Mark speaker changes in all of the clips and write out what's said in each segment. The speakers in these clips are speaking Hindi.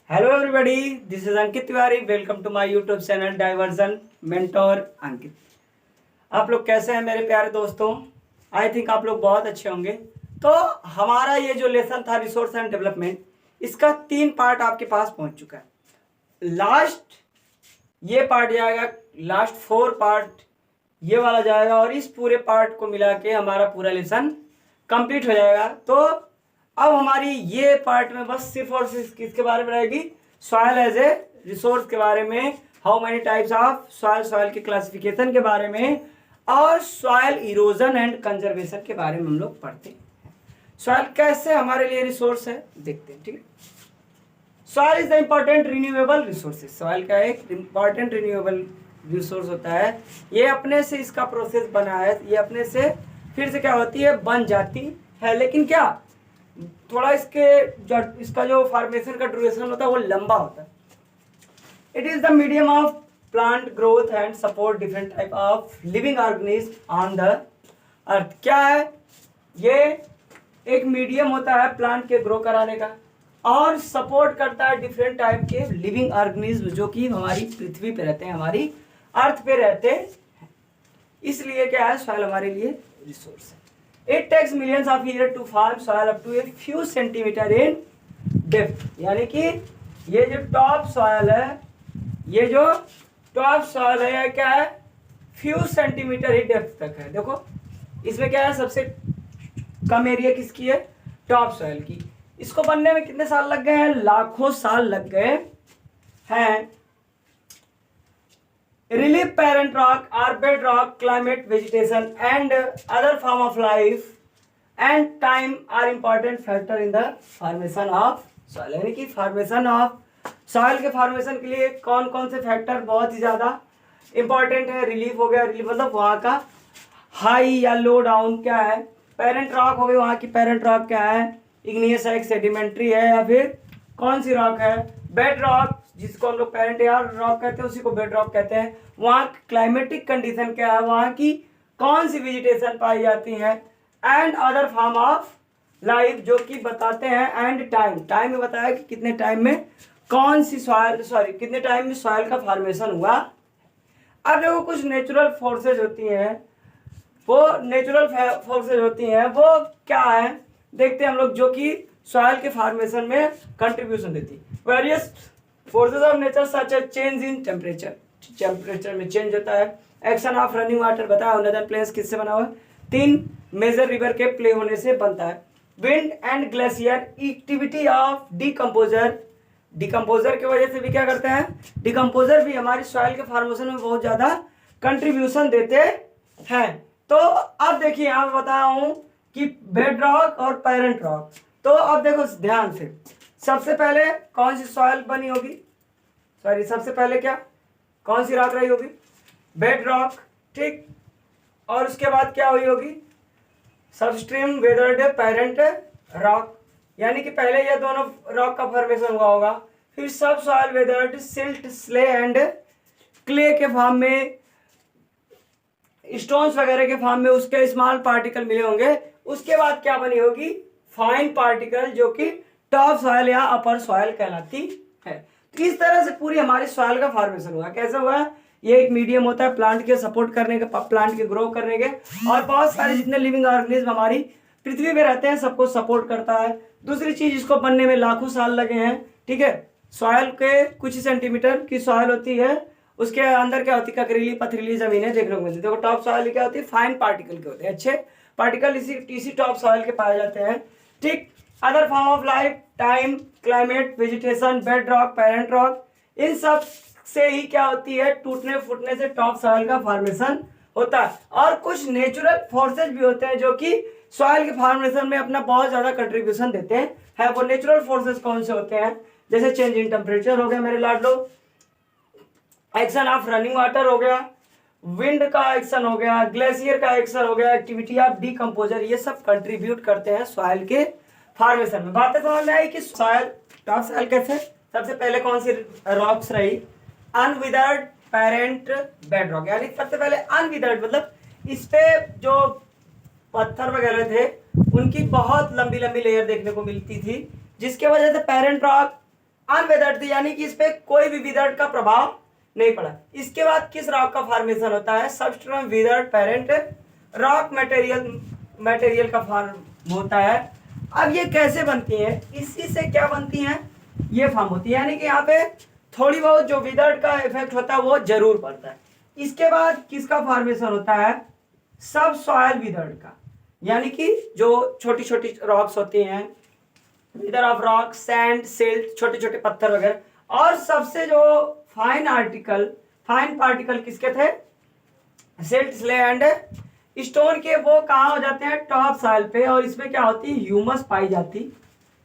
Speaker 1: Hello everybody, this is Ankit Tiwari. Welcome to my YouTube channel diversion mentor Ankit. आप लोग कैसे हैं मेरे प्यारे दोस्तों? आई थिंक आप लोग बहुत अच्छे होंगे। तो हमारा ये जो लेसन था रिसोर्स एंड डेवलपमेंट, इसका 3 पार्ट आपके पास पहुंच चुका है। लास्ट ये पार्ट जाएगा, लास्ट 4 पार्ट ये वाला जाएगा और इस पूरे पार्ट को मिला के हमारा पूरा लेसन कंप्लीट हो जाएगा। तो अब हमारी ये पार्ट में बस सिर्फ और सिर्फ किसके बारे में रहेगी? सॉइल एज ए रिसोर्स के बारे में, how many types of soil, soil के क्लासिफिकेशन के बारे में और सॉइल इरोजन एंड कंजर्वेशन के बारे में हम लोग पढ़ते हैं। सॉइल कैसे हमारे लिए रिसोर्स है देखते हैं, ठीक है। Soil is the important renewable resources. Soil का एक इंपॉर्टेंट रिन्यूएबल रिसोर्स होता है। ये अपने से इसका प्रोसेस बना है, ये अपने से फिर से क्या होती है, बन जाती है। लेकिन क्या थोड़ा इसका जो फॉर्मेशन का ड्यूरेशन होता है वो लंबा होता है। It is the medium of plant growth and support different type of living organism on the earth. क्या है ये? एक मीडियम होता है प्लांट के ग्रो कराने का और सपोर्ट करता है डिफरेंट टाइप के लिविंग ऑर्गेनिज्म जो कि हमारी पृथ्वी पे रहते हैं, हमारी अर्थ पे रहते हैं। इसलिए क्या है, सॉइल हमारे लिए रिसोर्स है। It takes millions of years to form soil up to a few centimeter in depth। यानी कि ये जो टॉप सॉयल है, ये जो टॉप सॉयल है क्या है, फ्यू सेंटीमीटर ही डेप्थ तक है। देखो इसमें क्या है, सबसे कम एरिया किसकी है? टॉप सॉयल की। इसको बनने में कितने साल लग गए हैं? लाखों साल लग गए हैं। Relief parent rock or bedrock, climate, vegetation and other form of life and time are important factor in the formation of soil। यानी कि फॉर्मेशन ऑफ सॉइल के फॉर्मेशन के लिए कौन कौन से फैक्टर बहुत ही ज़्यादा इंपॉर्टेंट है? रिलीफ हो गया, रिलीफ मतलब वहाँ का हाई या लो डाउन क्या है। पेरेंट रॉक हो गई, वहाँ की पेरेंट रॉक क्या है, इग्नियस है, सेडिमेंट्री है या फिर कौन सी रॉक है? बेड रॉक, जिसको हम लोग पेरेंट या रॉक कहते हैं उसी को बेड रॉक कहते हैं। वहाँ क्लाइमेटिक कंडीशन क्या है, वहाँ की कौन सी वेजिटेशन पाई जाती है and other form of life जो कि बताते हैं। एंड टाइम, टाइम में बताया कि कितने टाइम में कौन सी सॉइल कितने टाइम में सॉइल का फॉर्मेशन हुआ। अब देखो कुछ नेचुरल फोर्सेज होती हैं, वो नेचुरल फोर्सेज होती हैं वो क्या है देखते हैं हम लोग, जो कि सॉइल के फॉर्मेशन में कंट्रीब्यूशन देती है। Various forces of nature such as change in temperature, temperature में चेंज होता है। एक्शन ऑफ रनिंग वाटर बताया, नदर प्लेन्स किससे बना हुआ है? 3 मेजर रिवर के प्ले होने से बनता है। Wind and glacier, activity of decomposer, decomposer की वजह से भी क्या करते हैं, डिकम्पोजर भी हमारी सॉइल के फॉर्मेशन में बहुत ज़्यादा कंट्रीब्यूशन देते हैं। तो अब देखिए यहाँ बता रहा हूँ कि बेड रॉक और पेरेंट रॉक। तो अब देखो ध्यान से, सबसे पहले कौन सी सॉइल बनी होगी, सबसे पहले क्या कौन सी रॉक रही होगी? बेड रॉक, ठीक। और उसके बाद क्या हुई होगी? सबस्ट्रीम वेदर्ड पेरेंट रॉक। यानी कि पहले ये दोनों रॉक का फॉर्मेशन हुआ होगा, फिर सब soil weathered silt, slay and clay के फॉर्म में, स्टोन्स वगैरह के फॉर्म में उसके स्मॉल पार्टिकल मिले होंगे। उसके बाद क्या बनी होगी? फाइन पार्टिकल, जो कि टॉप सॉइल या अपर सॉइल कहलाती है। तो इस तरह से पूरी हमारी सॉइल का फॉर्मेशन हुआ। कैसे हुआ? ये एक मीडियम होता है प्लांट के सपोर्ट करने के, प्लांट के ग्रो करने के, और बहुत सारे जितने लिविंग ऑर्गेनिज्म हमारी पृथ्वी पे रहते हैं सबको सपोर्ट करता है। दूसरी चीज, इसको बनने में लाखों साल लगे हैं, ठीक है। सॉइल के कुछ ही सेंटीमीटर की सॉइल होती है, उसके अंदर क्या होती है, ककरीली पथरीली जमीनें देखने को मिलती है। देखो टॉप सॉइल क्या होती है, फाइन पार्टिकल के होते हैं, अच्छे पार्टिकल इसी टॉप सॉइल के पाए जाते हैं, ठीक। Other form of life, time, climate, vegetation, bed rock, parent rock, इन सब से ही क्या होती है, टूटने फूटने से टॉप सॉइल का फॉर्मेशन होता है। और कुछ नेचुरल फोर्सेज भी होते हैं जो कि सॉइल के फॉर्मेशन में अपना बहुत ज्यादा कंट्रीब्यूशन देते हैं। वो नेचुरल फोर्सेज कौन से होते हैं? जैसे चेंज इन टेम्परेचर हो गया मेरे लाडलो, एक्शन ऑफ रनिंग वाटर हो गया, विंड का एक्शन हो गया, ग्लेशियर का एक्शन हो गया, एक्टिविटी ऑफ डिकम्पोजर, ये सब कंट्रीब्यूट करते हैं सॉइल के फॉर्मेशन में। बातें समझ में आई कि सॉइल, टॉप सॉइल कैसे? सबसे पहले कौन सी रॉक्स रही? अनविदर्ड पेरेंट बेड रॉक। यानी सबसे पहले अनविदर्ड मतलब इस पे जो पत्थर वगैरह थे उनकी बहुत लंबी लंबी लेयर देखने को मिलती थी, जिसके वजह से पेरेंट रॉक अनवेदर्ड थी, यानी कि इस पे कोई भी विदर्ड का प्रभाव नहीं पड़ा। इसके बाद किस रॉक का फॉर्मेशन होता है? Substratum withered parent rock material का फॉर्म होता है। अब ये कैसे बनती है? इसी से क्या बनती है? ये फॉर्म होती है, यानी कि यहाँ पे थोड़ी बहुत जो विदर्ड का इफेक्ट होता है वो जरूर पड़ता है। इसके बाद किसका फॉर्मेशन होता है? सब सॉयल विदर्ड का, यानी कि जो छोटी छोटी रॉक्स होती हैं, विदर ऑफ रॉक, सैंड, सिल्ट, छोटे छोटे पत्थर वगैरह, और सबसे जो फाइन पार्टिकल किसके थे? सिल्ट, स्ले एंड स्टोन के। वो कहाँ हो जाते हैं? टॉप सॉइल पे। और इसमें क्या होती है? ह्यूमस पाई जाती।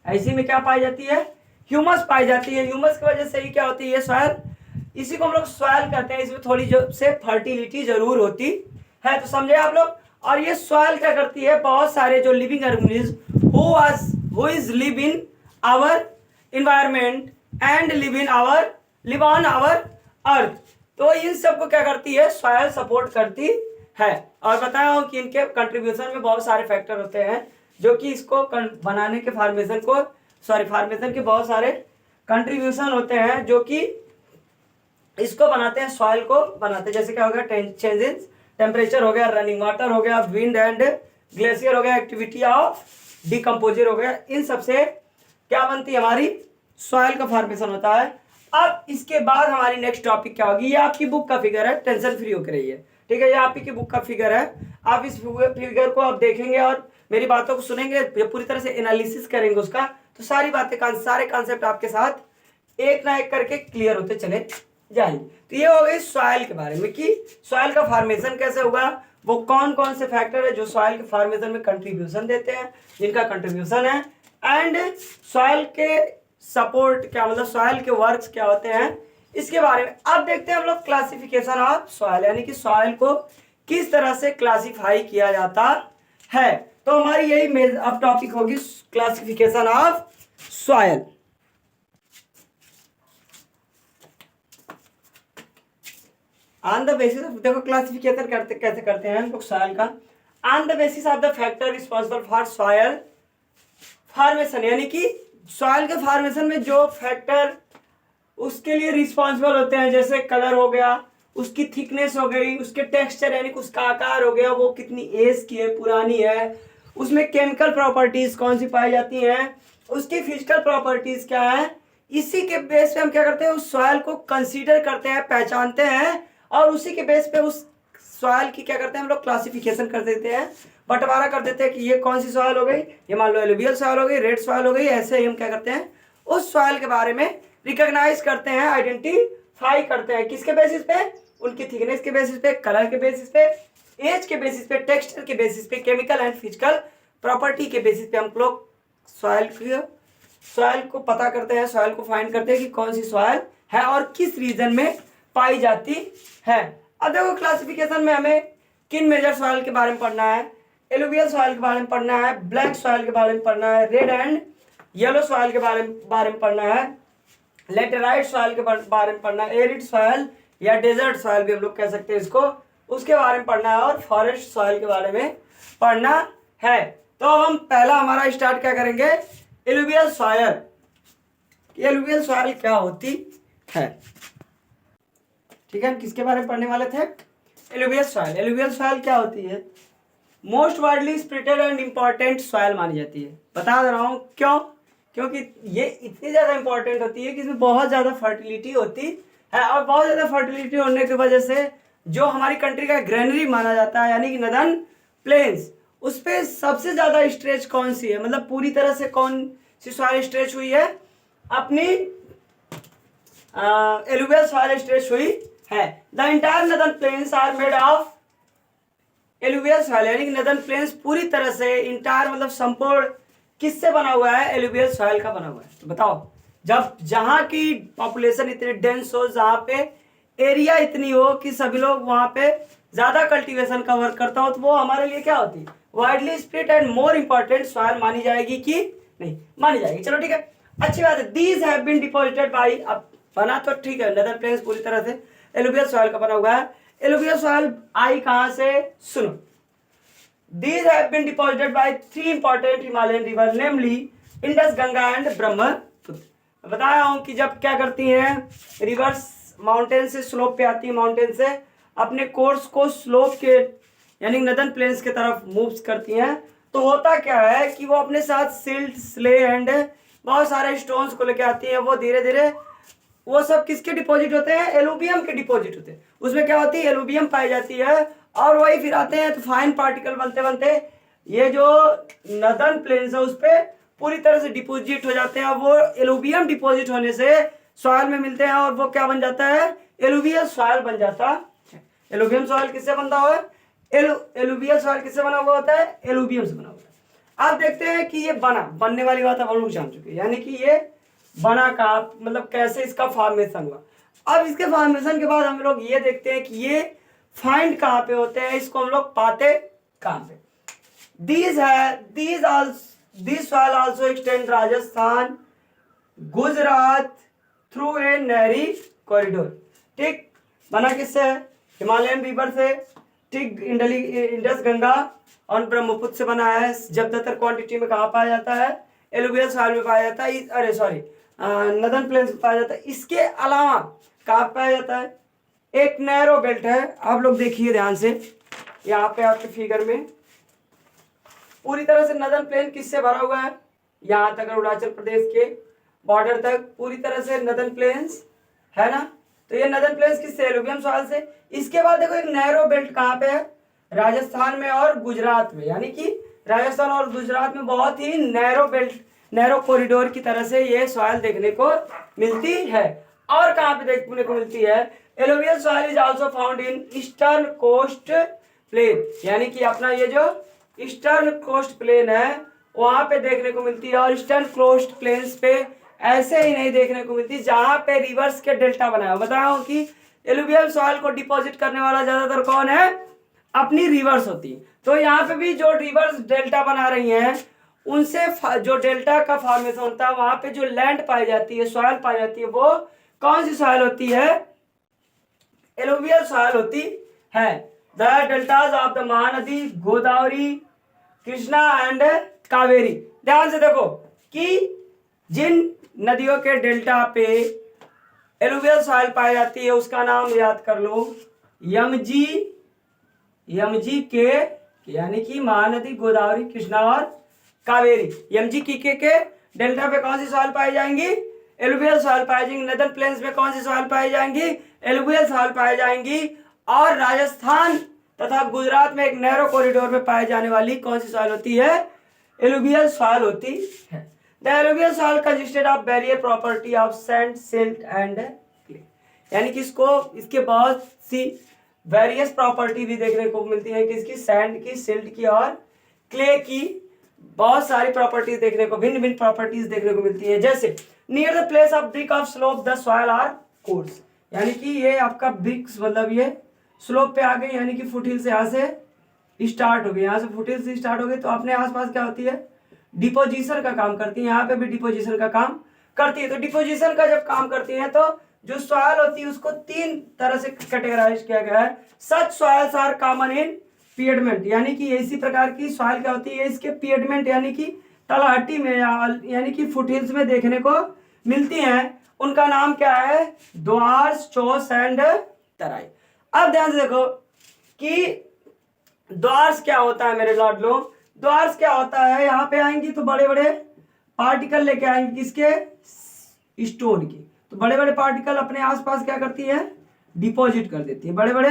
Speaker 1: ऐसी में क्या पाई जाती है? ह्यूमस पाई जाती है। ह्यूमस की वजह से ही क्या होती है? सॉइल, इसी को हम लोग सॉइल कहते हैं। इसमें थोड़ी जो से फर्टिलिटी जरूर होती है, तो समझे आप लोग। और ये सॉइल क्या करती है? बहुत सारे जो living organism who is live in our environment and live on our earth, तो इन सबको क्या करती है? सॉइल सपोर्ट करती है। और बताया हूं कि इनके कंट्रीब्यूशन में बहुत सारे फैक्टर होते हैं जो कि इसको बनाने के फॉर्मेशन के बहुत सारे कंट्रीब्यूशन होते हैं जो कि इसको बनाते हैं, सॉइल को बनाते हैं। जैसे क्या हो गया? चेंज इन टेम्परेचर हो गया, रनिंग वाटर हो गया, विंड एंड ग्लेशियर हो गया, एक्टिविटी ऑफ डिकम्पोजर हो गया। इन सबसे क्या बनती है? हमारी सॉइल का फॉर्मेशन होता है। अब इसके बाद हमारी नेक्स्ट टॉपिक क्या होगी? ये आपकी बुक का फिगर है, टेंशन फ्री होकर रहिए, ठीक है। ये आपकी बुक का फिगर है। आप इस फिगर को आप देखेंगे और मेरी बातों को सुनेंगे, जब पूरी तरह से एनालिसिस करेंगे उसका, तो सारी बातें सारे कॉन्सेप्ट आपके साथ एक ना एक करके क्लियर होते चले जाएंगे। तो ये हो गई सॉइल के बारे में कि सॉइल का फॉर्मेशन कैसे होगा, वो कौन कौन से फैक्टर है जो सॉइल के फॉर्मेशन में कंट्रीब्यूशन देते हैं, जिनका कंट्रीब्यूशन है, एंड सॉइल के सपोर्ट क्या, मतलब सॉइल के वर्क्स क्या होते हैं, इसके बारे में। अब देखते हैं हम लोग क्लासिफिकेशन ऑफ सॉइल, यानी कि सॉइल को किस तरह से क्लासिफाई किया जाता है। तो हमारी यही अब टॉपिक होगी classification of soil. On the basis of, देखो क्लासिफिकेशन कैसे करते हैं हम लोग सॉइल का, on the basis of the factor responsible for soil formation, यानी कि सॉइल के फॉर्मेशन में जो फैक्टर उसके लिए रिस्पॉन्सिबल होते हैं, जैसे कलर हो गया, उसकी थिकनेस हो गई, उसके टेक्सचर यानी कि उसका आकार हो गया, वो कितनी एज की है, पुरानी है, उसमें केमिकल प्रॉपर्टीज कौन सी पाई जाती हैं, उसकी फिजिकल प्रॉपर्टीज क्या है, इसी के बेस पे हम क्या करते हैं? उस सॉइल को कंसीडर करते हैं, पहचानते हैं, और उसी के बेस पे उस सॉइल की क्या करते हैं हम लोग? क्लासिफिकेशन कर देते हैं, बंटवारा कर देते हैं कि ये कौन सी सॉइल हो गई, ये मान लो एलुवियल सॉइल हो गई, रेड सॉइल हो गई। ऐसे ही हम क्या करते हैं? उस सॉइल के बारे में रिकॉग्नाइज करते हैं, आइडेंटिफाई करते हैं। किसके बेसिस पे? उनकी थिकनेस के बेसिस पे, कलर के बेसिस पे, एज के बेसिस पे, टेक्सचर के बेसिस पे, केमिकल एंड फिजिकल प्रॉपर्टी के बेसिस पे हम लोग सॉइल को पता करते हैं, सॉइल को फाइंड करते हैं कि कौन सी सॉइल है और किस रीजन में पाई जाती है। अब देखो क्लासिफिकेशन में हमें किन मेजर सॉइल के बारे में पढ़ना है? एलुवियल सॉइल के बारे में पढ़ना है, ब्लैक सॉइल के बारे में पढ़ना है, रेड एंड येलो सॉइल के बारे में पढ़ना है, लेटेराइट सॉइल के बारे में पढ़ना है, एरिड सॉइल या डेजर्ट सॉइल भी हम लोग कह सकते हैं इसको, उसके बारे में पढ़ना है, और फॉरेस्ट सॉइल के बारे में पढ़ना है। तो अब हम पहला हमारा स्टार्ट क्या करेंगे? Alluvial soil. एलुवियल सॉइल क्या होती है? ठीक है, हम किसके बारे में पढ़ने वाले थे? Alluvial soil. एलुवियल सॉइल क्या होती है? Most widely spreaded and important soil मानी जाती है। बता दे रहा हूँ क्यों? क्योंकि ये इतनी ज़्यादा इंपॉर्टेंट होती है कि इसमें बहुत ज़्यादा फर्टिलिटी होती है, और बहुत ज़्यादा फर्टिलिटी होने की वजह से जो हमारी कंट्री का ग्रेनरी माना जाता है, यानी कि नदर्न प्लेन्स, उस पर सबसे ज़्यादा स्ट्रेच कौन सी है, मतलब पूरी तरह से कौन सी सॉइल स्ट्रेच हुई है? अपनी एलुवियल सॉइल स्ट्रेच हुई है। The entire northern plains are made of alluvial soil, यानी कि नदर्न प्लेन्स पूरी तरह से इंटायर मतलब संपूर्ण किससे बना हुआ है? एलुवियल सॉइल का बना हुआ है। तो बताओ, जब जहां की पॉपुलेशन इतनी डेंस हो, जहां पे एरिया इतनी हो कि सभी लोग वहां पे ज्यादा कल्टीवेशन का वर्क करता हो, तो वो हमारे लिए क्या होती है? Widely spread and more important soil मानी जाएगी कि नहीं मानी जाएगी? चलो ठीक है, अच्छी बात है। These have been deposited by, अब बना तो ठीक है, नदर्न प्लेन्स पूरी तरह से एलुवियल सॉइल का बना हुआ है। एलुवियल सॉइल आई कहां से? सुनो, these have been deposited by 3 important Himalayan rivers, namely Indus, Ganga and Brahmaputra. बताया हूं कि जब क्या करती हैं रिवर्स माउंटेन से स्लोप पे आती है, माउंटेन से अपने कोर्स को स्लोप के यानी नदन प्लेन्स की तरफ मूव्स करती हैं, तो होता क्या है कि वो अपने साथ सिल्ट, स्ले एंड बहुत सारे स्टोन्स को लेके आती हैं। वो धीरे धीरे वो सब किसके डिपॉजिट होते हैं? एलुवियम के डिपॉजिट होते हैं। उसमें क्या होती है? एलुवियम पाई जाती है और वही फिर आते हैं तो फाइन पार्टिकल बनते बनते ये जो नदन प्लेन्स है उस पर पूरी तरह से डिपॉजिट हो जाते हैं। वो एलुवियम डिपॉजिट होने से सॉइल में मिलते हैं और वो क्या बन जाता है? एलुवियल सॉइल बन जाता है। एलुवियम सॉइल किससे बनता हुआ है? एलुवियल सॉइल किससे बना हुआ होता है? एलुवियम से बना हुआ है। आप देखते हैं कि ये बनने वाली बात हम लोग जान चुके हैं, यानी कि ये बना का मतलब कैसे इसका फॉर्मेशन हुआ। अब इसके फॉर्मेशन के बाद हम लोग ये देखते हैं कि ये फाइंड कहाँ पे होते हैं, इसको हम लोग पाते कहाँ पे। These soil also extend Rajasthan, Gujarat through a नहरी कॉरिडोर। ठीक, बना किससे है? हिमालयन रिवर से। ठीक, इंडस गंगा और ब्रह्मपुत्र से बना है। ज्यादातर क्वांटिटी में कहाँ पाया जाता है? एलुवियल सॉइल में पाया जाता है। अरे सॉरी, नदन प्लेन्स में पाया जाता है। इसके अलावा कहाँ पाया जाता है? एक नैरो बेल्ट है, आप लोग देखिए ध्यान से, यहाँ पे आपके फिगर में पूरी तरह से नदन प्लेन किससे भरा हुआ है? यहाँ तक अरुणाचल प्रदेश के बॉर्डर तक पूरी तरह से नदन प्लेन्स है ना। तो ये नदन प्लेन्स किससे? एलुवियम सॉइल से। इसके बाद देखो एक नैरो बेल्ट कहाँ पे है? राजस्थान में और गुजरात में, यानी कि राजस्थान और गुजरात में बहुत ही नैरो बेल्ट, नैरो कॉरिडोर की तरह से ये सॉइल देखने को मिलती है। और कहाँ पे देखने को मिलती है? Alluvial soil is also found in eastern coast plain, यानी कि अपना ये जो ईस्टर्न कोस्ट प्लेन है वहां पे देखने को मिलती है। और ईस्टर्न कोस्ट प्लेन्स पे ऐसे ही नहीं देखने को मिलती जहां पे रिवर्स के डेल्टा बनाया। बताया कि एलुवियल सॉइल को डिपॉजिट करने वाला ज्यादातर कौन है? अपनी रिवर्स होती है। तो यहाँ पे भी जो रिवर्स डेल्टा बना रही हैं उनसे जो डेल्टा का फॉर्मेशन होता है वहां पे जो लैंड पाई जाती है, सॉइल पाई जाती है, वो कौन सी सॉइल होती है? एलुवियल सॉइल होती है। The deltas of the Mahanadi, Godavari, Krishna and Kaveri. ध्यान से देखो कि जिन नदियों के डेल्टा पे एलुवियल सॉइल पाई जाती है उसका नाम याद कर लो, यमजी के, यानी कि महानदी, गोदावरी, कृष्णा और कावेरी। यमजी के डेल्टा पे कौन सी सॉइल पाई जाएंगी? एलुवियल सॉइल पाई जाएंगी। नदन प्लेन्स में कौन सी सॉइल पाई जाएंगी? एलुवियल सॉइल पाई जाएंगी। और राजस्थान तथा गुजरात में एक नैरो कॉरिडोर में पाई जाने वाली कौन सी सॉइल होती है? एलुवियल सॉइल होती है। The alluvial soil consisted of barrier property of sand, silt and clay, यानी कि इसके बहुत सी वेरियस प्रॉपर्टी भी देखने को मिलती है, किसकी? सैंड की, सिल्ट की और क्ले की। बहुत सारी प्रॉपर्टीज देखने को, भिन्न भिन्न प्रॉपर्टीज देखने को मिलती है। जैसे near the place of break of slope the soil are coarse, यानी कि ये आपका ब्रिक्स मतलब ये स्लोप पे आ गई, यानी कि फुटहिल से यहाँ से स्टार्ट हो गई, यहाँ से फुटहिल से स्टार्ट हो गई तो अपने आसपास क्या होती है? डिपोजिशन का काम करती है। यहाँ पे भी डिपोजिशन का काम करती है। तो डिपोजिशन का जब काम करती है तो जो सॉइल होती है उसको तीन तरह से कैटेगराइज किया गया है। सच सॉइल्स आर कॉमन इन पियडमेंट, यानी कि इसी प्रकार की सॉइल क्या होती है? इसके पियडमेंट यानी कि तलहटी में यानी कि फुटहिल्स में देखने को मिलती हैं। उनका नाम क्या है? द्वार्स, चोस एंड तराई। अब ध्यान से देखो कि द्वार्स क्या होता है मेरे लाडलो। द्वार्स क्या होता है? यहाँ पे आएंगी तो बड़े बड़े पार्टिकल लेके आएंगे, किसके? स्टोन की। तो बड़े बड़े पार्टिकल अपने आसपास क्या करती है? डिपॉजिट कर देती है। बड़े बड़े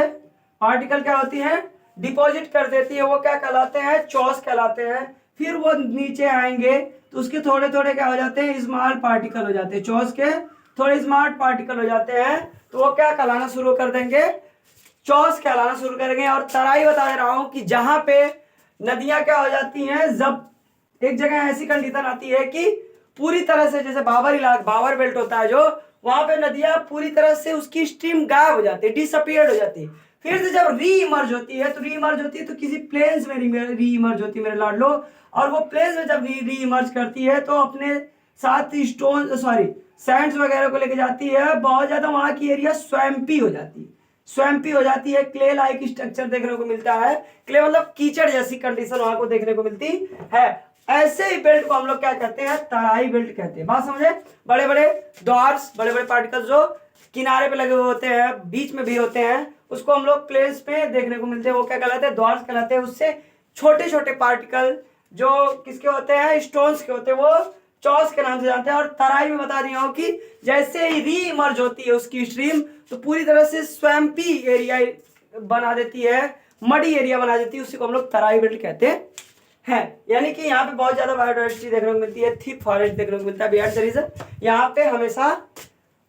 Speaker 1: पार्टिकल क्या होती है? डिपॉजिट कर देती है। वो क्या कहलाते हैं? चॉस कहलाते हैं। फिर वो नीचे आएंगे तो उसके थोड़े थोड़े क्या हो जाते हैं? स्मॉल पार्टिकल हो जाते हैं। चॉस के थोड़े स्मॉल पार्टिकल हो जाते हैं तो वो क्या कहलाना शुरू कर देंगे? चॉस कहलाना शुरू करेंगे। और तराई बता रहा हूं कि जहां पे नदियां क्या हो जाती हैं, जब एक जगह ऐसी कंडीशन आती है कि पूरी तरह से, जैसे बावर बेल्ट होता है जो, वहां पे नदियां पूरी तरह से उसकी स्ट्रीम गायब हो जाती है, डिसअपियर्ड हो जाती है। फिर से जब री इमर्ज होती है तो किसी प्लेन्स में री इमर्ज होती है मेरे लाडलो। और वो प्लेन्स में जब री इमर्ज करती है तो अपने साथ सैंड्स वगैरह को लेके जाती है। बहुत ज्यादा वहां की एरिया स्वैम्पी हो जाती है। क्ले लाइक स्ट्रक्चर देखने को मिलता है। क्ले मतलब कीचड़ जैसी कंडीशन वहां को देखने को मिलती है। ऐसे ही बेल्ट को हम लोग क्या कहते हैं, तराई बेल्ट कहते हैं। बात समझे? बड़े बड़े द्वार्स, बड़े बड़े पार्टिकल्स जो किनारे पे लगे हुए होते हैं, बीच में भी होते हैं, उसको हम लोग प्लेन्स पे देखने को मिलते हैं, वो क्या कहलाते हैं, द्वार्स कहलाते हैं। उससे छोटे छोटे पार्टिकल जो किसके होते हैं, स्टोन्स के होते हैं, वो चॉस के नाम से जानते हैं। और तराई में बता दिया हूं कि जैसे ही री इमर्ज होती है उसकी स्ट्रीम, तो पूरी तरह से स्वैम्पी एरिया बना देती है, मडी एरिया बना देती है, उसी को हम लोग तराई बेल्ट कहते हैं। यानी कि यहाँ पे बहुत ज्यादा बायोडाइवर्सिटी देखने को मिलती है, थिक फॉरेस्ट देखने को मिलता है। बियॉन्ड द रीजन यहाँ पे हमेशा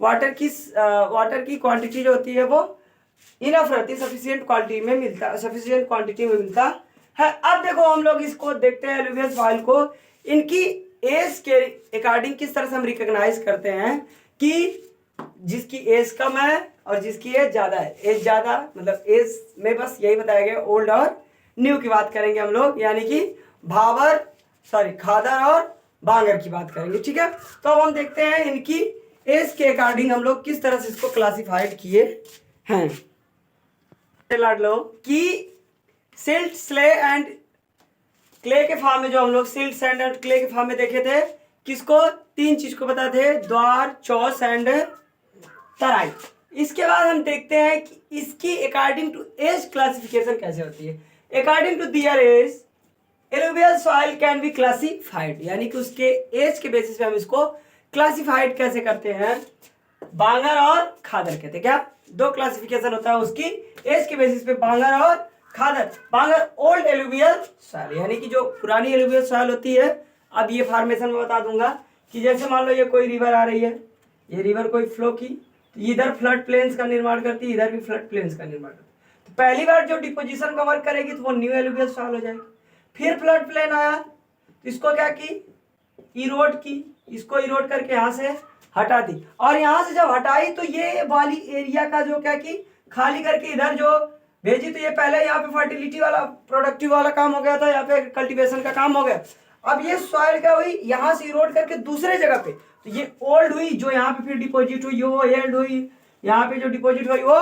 Speaker 1: वाटर की क्वांटिटी जो होती है वो इनफ रहती है, सफिशिएंट क्वांटिटी में मिलता है। अब देखो हम लोग इसको देखते हैं, एलुवियल सॉइल को इनकी एज के अकॉर्डिंग किस तरह से हम रिकॉग्नाइज करते हैं कि जिसकी एज कम है और जिसकी एज ज्यादा है। एज ज्यादा मतलब एज में बस यही बताया गया, ओल्ड और न्यू की बात करेंगे हम लोग, यानी कि खादर और बांगर की बात करेंगे, ठीक है। तो अब हम देखते हैं इनकी एज के अकॉर्डिंग हम लोग किस तरह से इसको क्लासिफाइड किए हैं। लाड लो कि सिल्ट, स्ले एंड क्ले के फॉर्म में, जो हम लोग सिल्ट, सैंड एंड क्ले के फॉर्म में देखे थे, किसको, 3 चीज को बताते थे, द्वार, चौस एंड तराई। इसके बाद हम देखते हैं कि इसकी अकॉर्डिंग टू एज क्लासिफिकेशन कैसे होती है। According to their age alluvial soil can be classified, यानी कि उसके एज के बेसिस पे हम इसको क्लासिफाइड कैसे करते हैं, बांगर और खादर कहते हैं। क्या 2 क्लासिफिकेशन होता है उसकी एज के बेसिस पे, बांगर और खादर। बांगर ओल्ड एलुवियल सॉइल, यानी कि जो पुरानी एलुवियल सॉइल होती है। अब ये फॉर्मेशन में बता दूंगा कि जैसे मान लो ये कोई रिवर आ रही है, ये रिवर कोई फ्लो की, तो इधर फ्लड प्लेन्स का निर्माण करती है, इधर भी फ्लड प्लेन्स का निर्माण करती है। तो पहली बार जो डिपोजिशन का वर्क करेगी तो वो न्यू एलुवियल सॉइल हो जाएगी। फिर फ्लड प्लेन आया तो इसको क्या की, इरोड की, इसको इरोड करके यहाँ से हटा दी, और यहाँ से जब हटाई तो ये वाली एरिया का जो क्या की खाली करके इधर जो भेजी, तो ये पहले यहाँ पे फर्टिलिटी वाला, प्रोडक्टिव वाला काम हो गया था, यहाँ पे कल्टीवेशन का काम हो गया। अब ये सॉइल क्या हुई, यहाँ से इरोड करके दूसरे जगह पे, तो ये ओल्ड हुई, जो यहाँ पे फिर डिपोजिट हुई वो ओल्ड हुई, यहाँ पे जो डिपोजिट हुई वो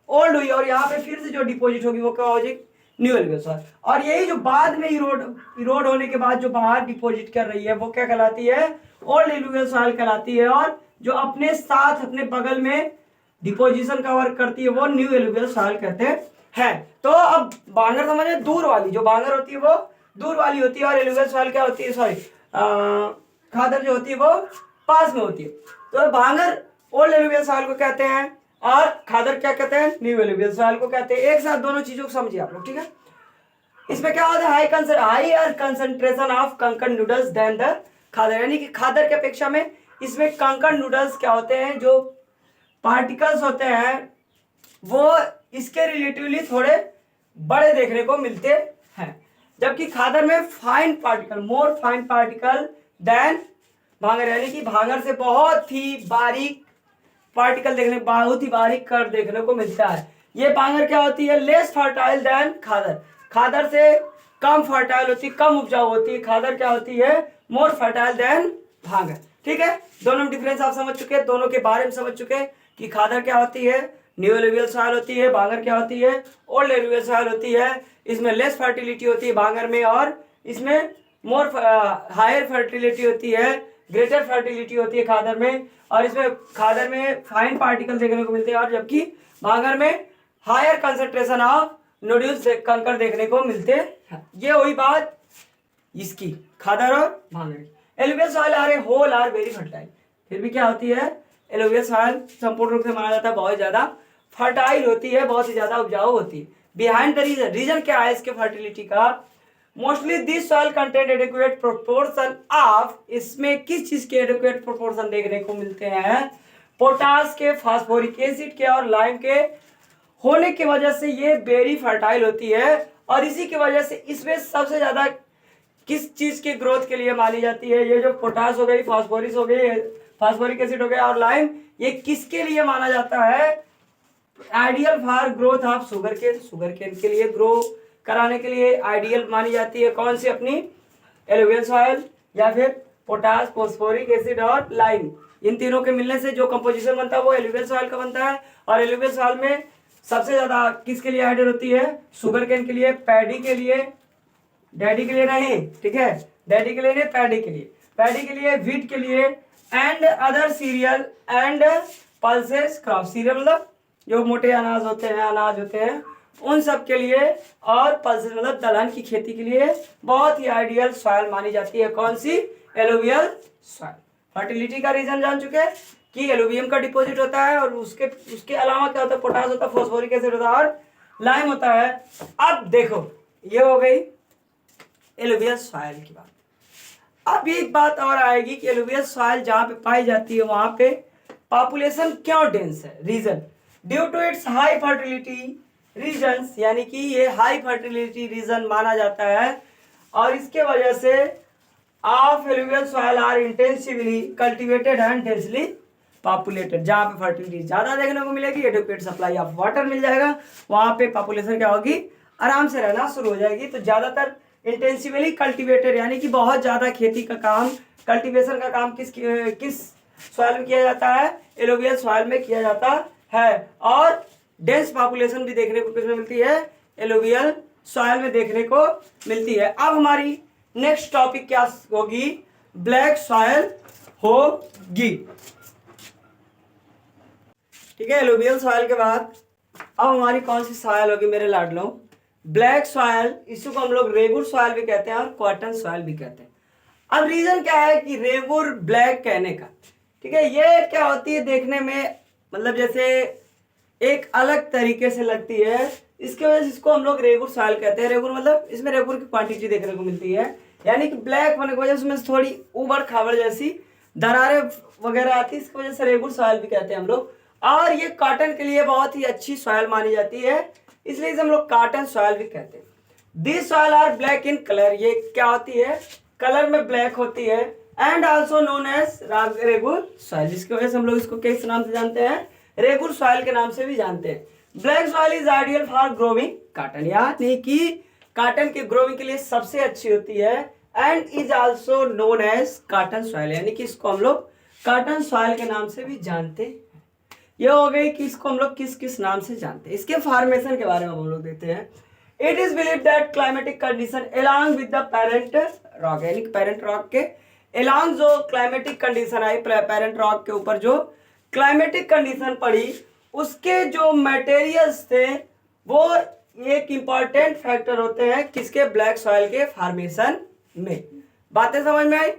Speaker 1: ओल्ड हुई, और यहाँ पे फिर से जो डिपोजिट होगी वो क्या हो जाएगी, न्यू एलुवियल सॉइल। और यही जो बाद में इरोड होने के बाद जो बाहर डिपोजिट कर रही है वो क्या कहलाती है, ओल्ड एलुवियल सॉइल कहलाती है। और जो अपने साथ अपने बगल में डिपोजिशन का वर्क करती है वो न्यू एलुवियल सॉइल कहते हैं। तो अब बांगर समझे, दूर वाली जो बांगर होती है वो दूर वाली होती है, और एलुवियल सॉइल क्या होती है, खादर जो होती है वो पास में होती है। तो बांगर ओल्ड एलुवियल सॉइल को कहते हैं और खादर क्या कहते हैं, न्यू एलुवियल सॉइल को कहते हैं। एक साथ दोनों चीजों को समझिए आप लोग, ठीक है। इसमें क्या होता है, हाई कंसंट्रेशन ऑफ कंकड़ नूडल्स देन द खादर, यानी कि खादर की अपेक्षा में इसमें कंकड़ नूडल्स क्या होते हैं, जो पार्टिकल्स होते हैं वो इसके रिलेटिवली थोड़े बड़े देखने को मिलते हैं, जबकि खादर में fine particle, more fine particle than bhangar, यानी कि भांगर से बहुत ही बारीक पार्टिकल देखने, बहुत ही बारीक कण देखने को मिलता है। ये भांगर क्या होती है, लेस फर्टाइल देन खादर, खादर से कम फर्टाइल होती है, कम उपजाऊ होती है। खादर क्या होती है, मोर फर्टाइल देन भांगर, ठीक है। दोनों डिफरेंस आप समझ चुके हैं, दोनों के बारे में समझ चुके हैं कि खादर क्या होती है, न्यू एलुवियल सॉइल होती है, भांगर क्या होती है, ओल्ड एलुवियल सॉइल होती है। इसमें लेस फर्टिलिटी होती है भांगर में, और इसमें मोर हायर फर्टिलिटी होती है, ग्रेटर फर्टिलिटी होती है खादर में। और इसमें खादर में फाइन पार्टिकल देखने को मिलते हैं, और जबकि भांगर में हायर कंसंट्रेशन ऑफ नोड्यूल्स कंकड़ देखने को मिलते हैं। ये हुई बात इसकी, खादर और bhangar. Alluvial soil are a whole are very fertile, फिर भी क्या होती है, एलुवियल सॉइल संपूर्ण रूप से माना जाता है बहुत ज्यादा फर्टाइल होती है, बहुत ही ज्यादा उपजाऊ होती है। बिहाइंड द रीजन क्या है इसके फर्टिलिटी का, mostly this soil content adequate proportion of, इसमें किस चीज के एडिक्वेट प्रोपोर्शन देखने को मिलते हैं, पोटास के, फास्फोरिक एसिड के और लाइम के होने की वजह से ये वेरी फर्टाइल होती है। और इसी की वजह से इसमें सबसे ज्यादा किस चीज की ग्रोथ के लिए मानी जाती है, ये जो पोटास हो गई, फास्फोरिस हो गई, फास्फोरिक एसिड हो गया और लाइम, ये किसके लिए माना जाता है, ideal for growth of sugar cane के लिए ग्रो कराने के लिए आइडियल मानी जाती है। कौन सी, अपनी एलुवियल सॉइल या फिर पोटास, फास्फोरिक एसिड और लाइम, इन तीनों के मिलने से जो कंपोजिशन बनता है वो एलुवियल सॉइल का बनता है। और एलुवियल सॉइल में सबसे ज्यादा किसके लिए आइडियल होती है, शुगर केन के लिए, पैडी के लिए, डैडी के लिए नहीं, ठीक है, डैडी के लिए नहीं, पैडी के लिए, पैडी के लिए, व्हीट के लिए, and other serial and pulses crop. Serial मतलब जो मोटे अनाज होते हैं उन सब के लिए, और पल्सेस मतलब दलहन की खेती के लिए बहुत ही आइडियल सॉइल मानी जाती है। कौन सी? Alluvial soil. फर्टिलिटी का रीजन जान चुके हैं कि एलुवियम का डिपॉजिट होता है, और उसके अलावा क्या होता है? पोटास होता है, फॉस्फोरिक एसिड होता है, और लाइम होता है। अब देखो, ये हो गई एलुवियल सॉइल की बात। अब एक बात और आएगी कि एलुवियल सॉइल जहां पे पाई जाती है वहां पे पॉपुलेशन क्यों डेंस है? Reason due to its high fertility reasons, यानी कि ये हाई फर्टिलिटी रीजन माना जाता है, और इसके वजह से of alluvial soil are intensively cultivated and densely populated. जहां पे फर्टिलिटी ज्यादा देखने को मिलेगी, एडुकेट सप्लाई ऑफ वाटर मिल जाएगा, वहां पे पॉपुलेशन क्या होगी? आराम से रहना शुरू हो जाएगी। तो ज्यादातर इंटेंसिवली कल्टीवेटेड यानी कि बहुत ज्यादा खेती का काम, कल्टीवेशन का काम किस सॉइल में किया जाता है? एलुवियल सॉइल में किया जाता है। और डेंस पॉपुलेशन भी देखने को किसमें मिलती है? एलुवियल सॉइल में देखने को मिलती है। अब हमारी नेक्स्ट टॉपिक क्या होगी? ब्लैक सॉइल होगी। ठीक है, एलुवियल सॉइल के बाद अब हमारी कौन सी सॉइल होगी मेरे लाडलों? Black soil. इसको हम लोग रेगुर सॉइल भी कहते हैं और कॉटन सॉइल भी कहते हैं। अब रीजन क्या है कि रेगुर ब्लैक कहने का? ठीक है, ये क्या होती है देखने में, मतलब जैसे एक अलग तरीके से लगती है, इसके वजह से इसको हम लोग रेगुर सॉइल कहते हैं। रेगुर मतलब इसमें रेगुर की क्वांटिटी देखने को मिलती है, यानी कि ब्लैक होने की वजह से उसमें थोड़ी उबड़ खाबड़ जैसी दरारें वगैरह आती है, इसकी वजह से रेगुर सॉइल भी कहते हैं हम लोग। और ये कॉटन के लिए बहुत ही अच्छी सॉइल मानी जाती है, इसलिए इसे हम लोग कॉटन सॉइल भी कहते हैं। This soil are black in colour. ये क्या होती है? कलर में ब्लैक होती है। And also known as regur soil, जिसकी वजह से हम लोग इसको किस नाम से जानते हैं? रेगुर सॉइल के नाम से भी जानते हैं। Black soil is ideal for growing cotton, यानी कि कॉटन के ग्रोविंग के लिए सबसे अच्छी होती है। And is also known as cotton soil, यानी कि इसको हम लोग कॉटन सॉइल के नाम से भी जानते हैं। ये हो गई कि इसको हम लोग किस किस नाम से जानते हैं। इसके फॉर्मेशन के बारे में हम लोग देखते हैं। It is believe that climatic condition along with the parent rock, यानी कि पेरेंट रॉक के एलॉन्ग जो क्लाइमेटिक कंडीशन आई, पेरेंट रॉक के ऊपर जो क्लाइमेटिक कंडीशन पड़ी, उसके जो मटेरियल्स थे वो एक इंपॉर्टेंट फैक्टर होते हैं किसके? ब्लैक सॉइल के फॉर्मेशन में। बातें समझ में आई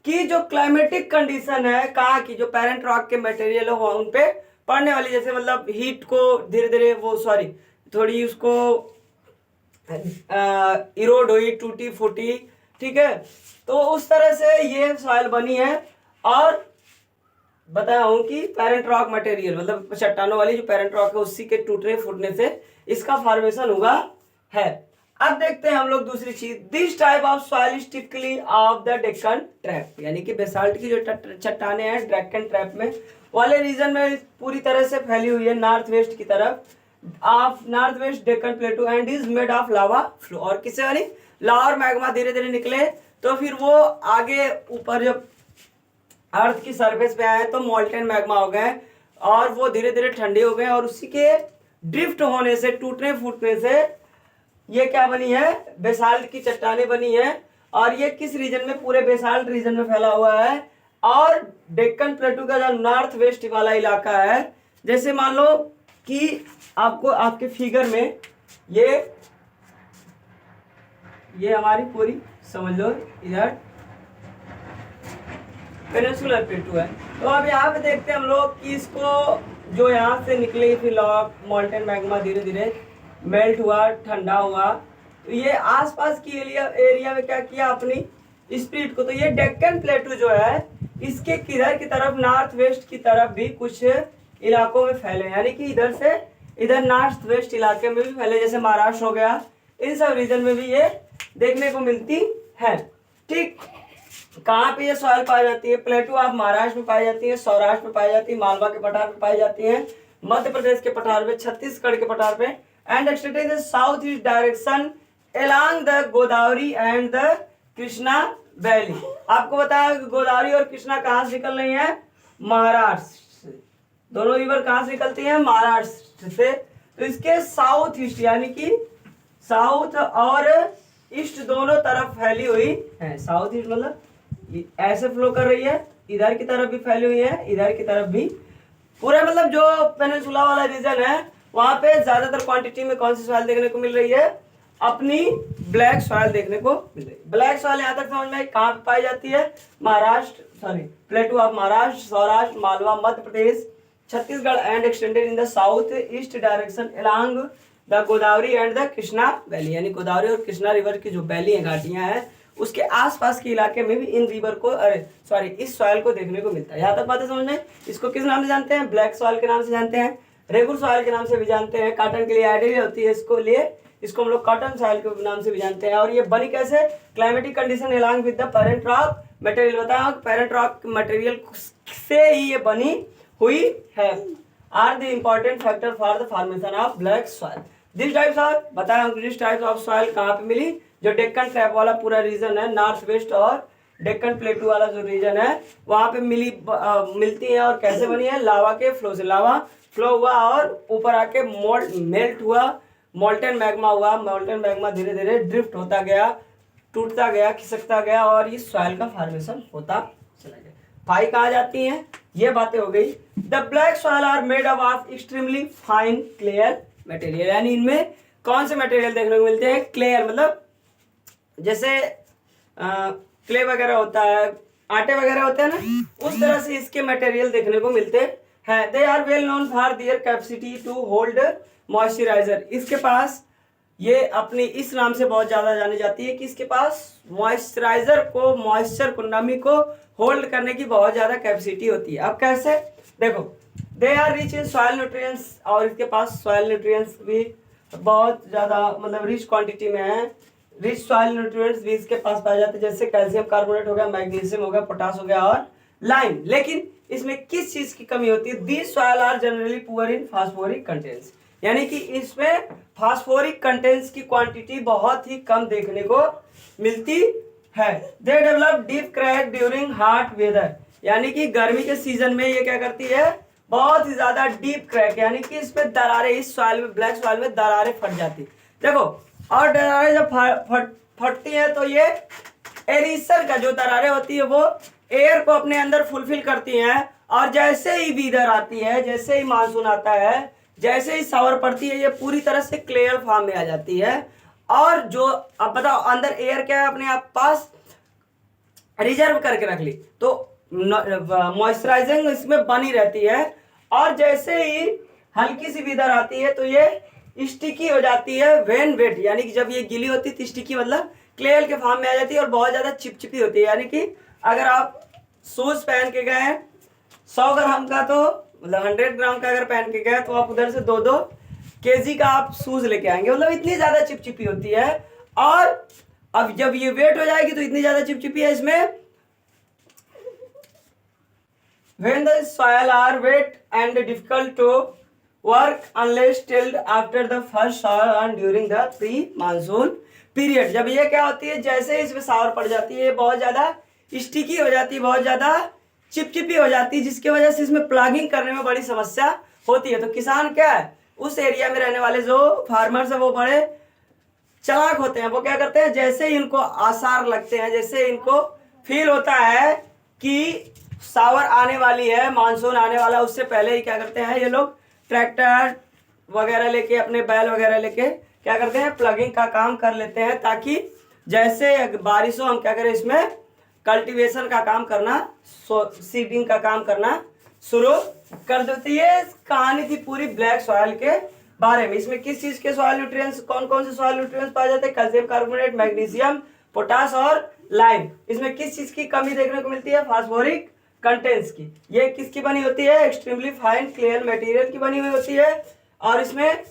Speaker 1: कि जो क्लाइमेटिक कंडीशन है कहाँ की, जो पेरेंट रॉक के मटेरियल हो उन पे पड़ने वाली, जैसे मतलब हीट को धीरे धीरे थोड़ी उसको इरोड हुई, टूटी फूटी, ठीक है, तो उस तरह से ये सॉइल बनी है। और बताया हूं कि पेरेंट रॉक मटेरियल मतलब चट्टानों वाली जो पेरेंट रॉक है उसी के टूटने फूटने से इसका फॉर्मेशन हुआ है। अब देखते हैं हम लोग दूसरी चीज। This type of soil is typically of the Deccan trap, यानी कि बेसाल्ट की जो चट्टाने हैं डेक्कन ट्रैप में वाले रीजन में पूरी तरह से फैली हुई है, नॉर्थ वेस्ट की तरफ of north west Deccan प्लेटू, and is made of lava flow. और किससे वाली? लावा और मैग्मा धीरे धीरे निकले तो फिर वो आगे ऊपर जब अर्थ की सरफेस पे आए तो मोल्टेन मैग्मा हो गए, और वो धीरे धीरे ठंडे हो गए, और उसी के ड्रिफ्ट होने से, टूटने फूटने से ये क्या बनी है? बेसाल्ट की चट्टाने बनी है। और ये किस रीजन में? पूरे बेसाल्ट रीजन में फैला हुआ है। और डेक्कन प्लेटू का जो नॉर्थ वेस्ट वाला इलाका है, जैसे मान लो कि आपको आपके फिगर में ये हमारी पूरी समझ लो इधर पेनिनसुलर प्लेटू है। तो अब यहाँ पे देखते हैं हम लोग कि इसको जो यहाँ से निकले फिर मोल्टेन मैग्मा धीरे धीरे मेल्ट हुआ, ठंडा हुआ, तो ये आसपास की एरिया में क्या किया? अपनी स्पीड को। तो ये डेक्कन प्लेटू जो है इसके किधर की तरफ? नॉर्थ वेस्ट की तरफ भी कुछ इलाकों में फैले, यानी कि इधर से इधर नॉर्थ वेस्ट इलाके में भी फैले, जैसे महाराष्ट्र हो गया, इन सब रीजन में भी ये देखने को मिलती है। ठीक, कहाँ पे ये सॉइल पाई जाती है? प्लेटू आप महाराष्ट्र में पाई जाती है, सौराष्ट्र में पाई जाती है, मालवा के पठार में पाई जाती है, मध्य प्रदेश के पठार में, छत्तीसगढ़ के पठार पे, and extend in south east direction along the Godavari and the Krishna valley. आपको बताया कि गोदावरी और कृष्णा कहाँ से निकल रही है? महाराष्ट्र से। दोनों रिवर कहाँ से निकलती हैं? महाराष्ट्र से। तो इसके साउथ ईस्ट यानी कि साउथ और ईस्ट दोनों तरफ फैली हुई है। साउथ ईस्ट मतलब ऐसे फ्लो कर रही है, इधर की तरफ भी फैली हुई है, इधर की तरफ भी। पूरा मतलब जो पेनिनसुला वाला रीजन है वहां पे ज्यादातर क्वांटिटी में कौन सी सॉइल देखने को मिल रही है? अपनी ब्लैक सॉइल देखने को मिल रही है। ब्लैक सॉइल यहाँ तक समझ में कहाँ पे पाई जाती है? Maharashtra, sorry, प्लेटू of Maharashtra, Saurashtra, Malwa, Madhya Pradesh, Chhattisgarh and extended in the south east direction along the Godavari and the Krishna valley. यानी गोदावरी और कृष्णा रिवर की जो वैली है, घाटियां हैं, उसके आसपास के इलाके में भी इन रिवर को, इस सॉइल को देखने को मिलता है। यहाँ तक बातें समझ में। इसको किस नाम से जानते हैं? ब्लैक सॉइल के नाम से जानते हैं, रेगुलर सॉइल के नाम से भी जानते हैं, कॉटन के लिए आइडियल होती है इसको हम लोग कॉटन सॉइल के नाम से भी जानते हैं। और ये बनी कैसे? Climatic condition along with the parent rock material. बताया पेरेंट रॉक मटेरियल से ही ये बनी हुई है। Are the important factor for the formation of black soil. This types of बताया, दिस टाइप्स ऑफ सॉइल कहाँ पे मिली? जो डेक्कन ट्रैप वाला पूरा रीजन है, नॉर्थ वेस्ट और डेक्कन प्लेटू वाला जो रीजन है, वहां पे मिलती है। और कैसे बनी है? लावा के फ्लो से। लावा फ्लो हुआ और ऊपर आके मेल्ट हुआ, मोल्टन मैग्मा हुआ। मोल्टन मैग्मा धीरे धीरे ड्रिफ्ट होता गया, टूटता गया, खिसकता गया और इस सॉइल का फॉर्मेशन होता चला गया। पाई कहाँ जाती हैं? ये बातें हो गई। The black soil are made up of extremely fine clayey material. यानी इनमें कौन से मटेरियल देखने को मिलते हैं? क्लेयर मतलब जैसे क्ले वगैरह होता है, आटे वगैरह होते हैं ना, उस तरह से इसके मटेरियल देखने को मिलते हैं। They are well known for their capacity to hold moisturiser. इसके पास ये अपनी इस नाम से बहुत ज्यादा जानी जाती है कि इसके पास मॉइस्चराइजर को, मॉइस्चर को, नमी को होल्ड करने की बहुत ज्यादा कैपेसिटी होती है। अब कैसे? देखो, they are rich in soil nutrients. और इसके पास सॉइल न्यूट्रिएंट्स भी बहुत ज्यादा मतलब रिच क्वांटिटी में है। रिच सॉइल न्यूट्रिएंट्स भी इसके पास पाए जाते हैं, जैसे कैल्शियम कार्बोनेट हो गया, मैग्नीशियम हो गया, पोटास हो गया और लाइम। लेकिन इसमें किस चीज की कमी होती है? These soil are generally poor in phosphoric contents. यानी कि इसमें फास्फोरिक कंटेंट्स की क्वांटिटी बहुत ही कम देखने को मिलती है। They develop deep crack during hot weather. यानी कि गर्मी के सीजन में ये क्या करती है? बहुत ही ज्यादा डीप क्रैक, यानी कि इसमें दरारें, इस सॉइल में, ब्लैक सॉइल में दरारें फट जाती। देखो, और दरारें जब फटती हैं तो ये एरिसन का जो दरारें होती है वो एयर को अपने अंदर फुलफिल करती हैं। और जैसे ही वीदर आती है, जैसे ही मानसून आता है, जैसे ही शावर पड़ती है, ये पूरी तरह से क्लियर फॉर्म में आ जाती है। और जो अब बताओ, अंदर एयर क्या है? अपने आप पास रिजर्व करके रख ली, तो मॉइस्चराइजिंग इसमें बनी रहती है। और जैसे ही हल्की सी वीदर आती है तो ये स्टिकी हो जाती है व्हेन वेट। यानी कि जब ये गीली होती है, स्टिकी मतलब क्लेल के फॉर्म में आ जाती है और बहुत ज्यादा चिपचिपी होती है। यानी कि अगर आप शूज पहन के गए 100 ग्राम का, तो मतलब 100 ग्राम का अगर पहन के गए, तो आप उधर से 2-2 केजी का आप शूज लेके आएंगे। मतलब इतनी ज्यादा चिपचिपी होती है। और अब जब ये वेट हो जाएगी तो इतनी ज्यादा चिपचिपी है इसमें। When the soil are wet and difficult to work unless tilled after the first shower and during the pre-monsoon period। जब ये क्या होती है? जैसे ही इसमें शावर पड़ जाती है, बहुत ज्यादा स्टिकी हो जाती है, बहुत ज्यादा चिपचिपी हो जाती है, जिसकी वजह से इसमें प्लगिंग करने में बड़ी समस्या होती है। तो किसान क्या है, उस एरिया में रहने वाले जो फार्मर्स है वो बड़े चालाक होते हैं। वो क्या करते हैं? जैसे ही इनको आसार लगते हैं, जैसे इनको फील होता है कि शावर आने वाली है, मानसून आने वाला, उससे पहले ही क्या करते हैं ये लोग? ट्रैक्टर वगैरह लेके, अपने बैल वगैरह लेके क्या करते हैं? प्लगिंग का काम कर लेते हैं, ताकि जैसे बारिश हो हम क्या करें? इसमें कल्टीवेशन का काम करना, सीडिंग का काम करना शुरू कर देती है। कहानी थी पूरी ब्लैक सॉइल के बारे में। इसमें किस चीज के सॉइल न्यूट्रिएंट्स, कौन कौन से सॉइल न्यूट्रिएंट्स पाए जाते हैं? कैल्शियम कार्बोनेट, मैग्नीशियम, पोटास और लाइम। इसमें किस चीज की कमी देखने को मिलती है? फास्फोरिक कंटेंट्स की। ये किसकी बनी होती है? एक्सट्रीमली फाइन क्लियर मटेरियल की बनी हुई होती है। और इसमें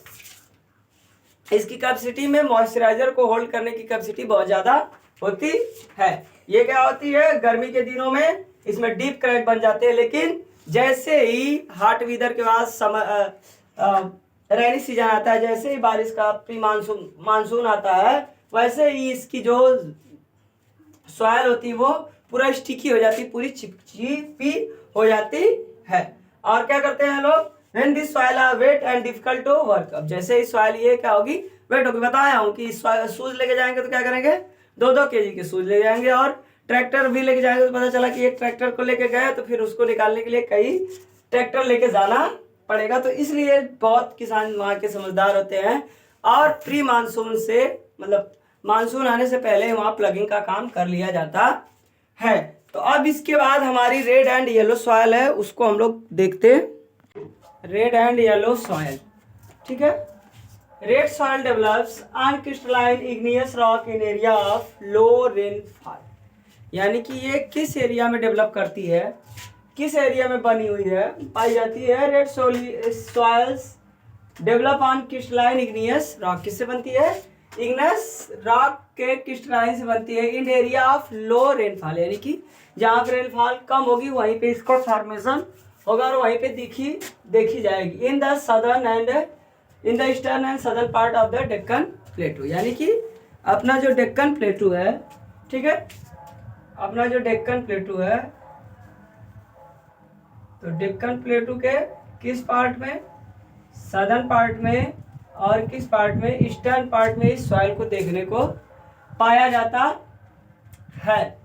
Speaker 1: इसकी कैपेसिटी में मॉइस्चराइजर को होल्ड करने की कैपेसिटी बहुत ज्यादा होती है। ये क्या होती है? गर्मी के दिनों में इसमें डीप क्रैक बन जाते हैं, लेकिन जैसे ही हॉट वेदर के बाद रेनी सीजन आता है, जैसे ही बारिश का प्री मानसून आता है, वैसे ही इसकी जो सॉइल होती है वो पूरा स्टिकी हो जाती है, पूरी चिपचिपी हो जाती है। और क्या करते हैं लोग? When this soil are wet and difficult to work। अब जैसे ही सॉइल ये क्या होगी? वेट होगी। बताया हूँ कि शूज लेके जाएंगे तो क्या करेंगे, 2-2 kg के शूज ले जाएंगे, और ट्रैक्टर भी लेके जाएंगे तो पता चला कि एक ट्रैक्टर को लेके गए तो फिर उसको निकालने के लिए कई ट्रैक्टर लेके जाना पड़ेगा। तो इसलिए बहुत किसान वहाँ के समझदार होते हैं और प्री मानसून से, मतलब मानसून आने से पहले वहाँ प्लगिंग का काम कर लिया जाता है। तो अब इसके बाद हमारी रेड एंड येलो सॉइल है, उसको हम लोग देखते हैं। रेड एंड येलो सॉइल, ठीक है। Red soil develops on crystalline igneous rock in area of low rainfall, यानी कि ये किस एरिया में डेवलप करती है, किस एरिया में बनी हुई है, पाई जाती है। Red soils develop on crystalline igneous rock, किससे बनती है, इग्नियस रॉक के क्रिस्टलाइन से बनती है। इन एरिया ऑफ लो रेनफॉल, यानी कि जहाँ पे रेनफॉल कम होगी वहीं पे इसका फॉर्मेशन होगा और वहीं पे देखी जाएगी। In the southern and in the eastern and southern part of the Deccan प्लेटू, यानी कि अपना जो डेक्कन प्लेटू है, ठीक है, अपना जो डेक्कन प्लेटू है, तो डेक्कन प्लेटू के किस पार्ट में, सदर्न पार्ट में, और किस पार्ट में, ईस्टर्न पार्ट में इस सॉइल को देखने को पाया जाता है।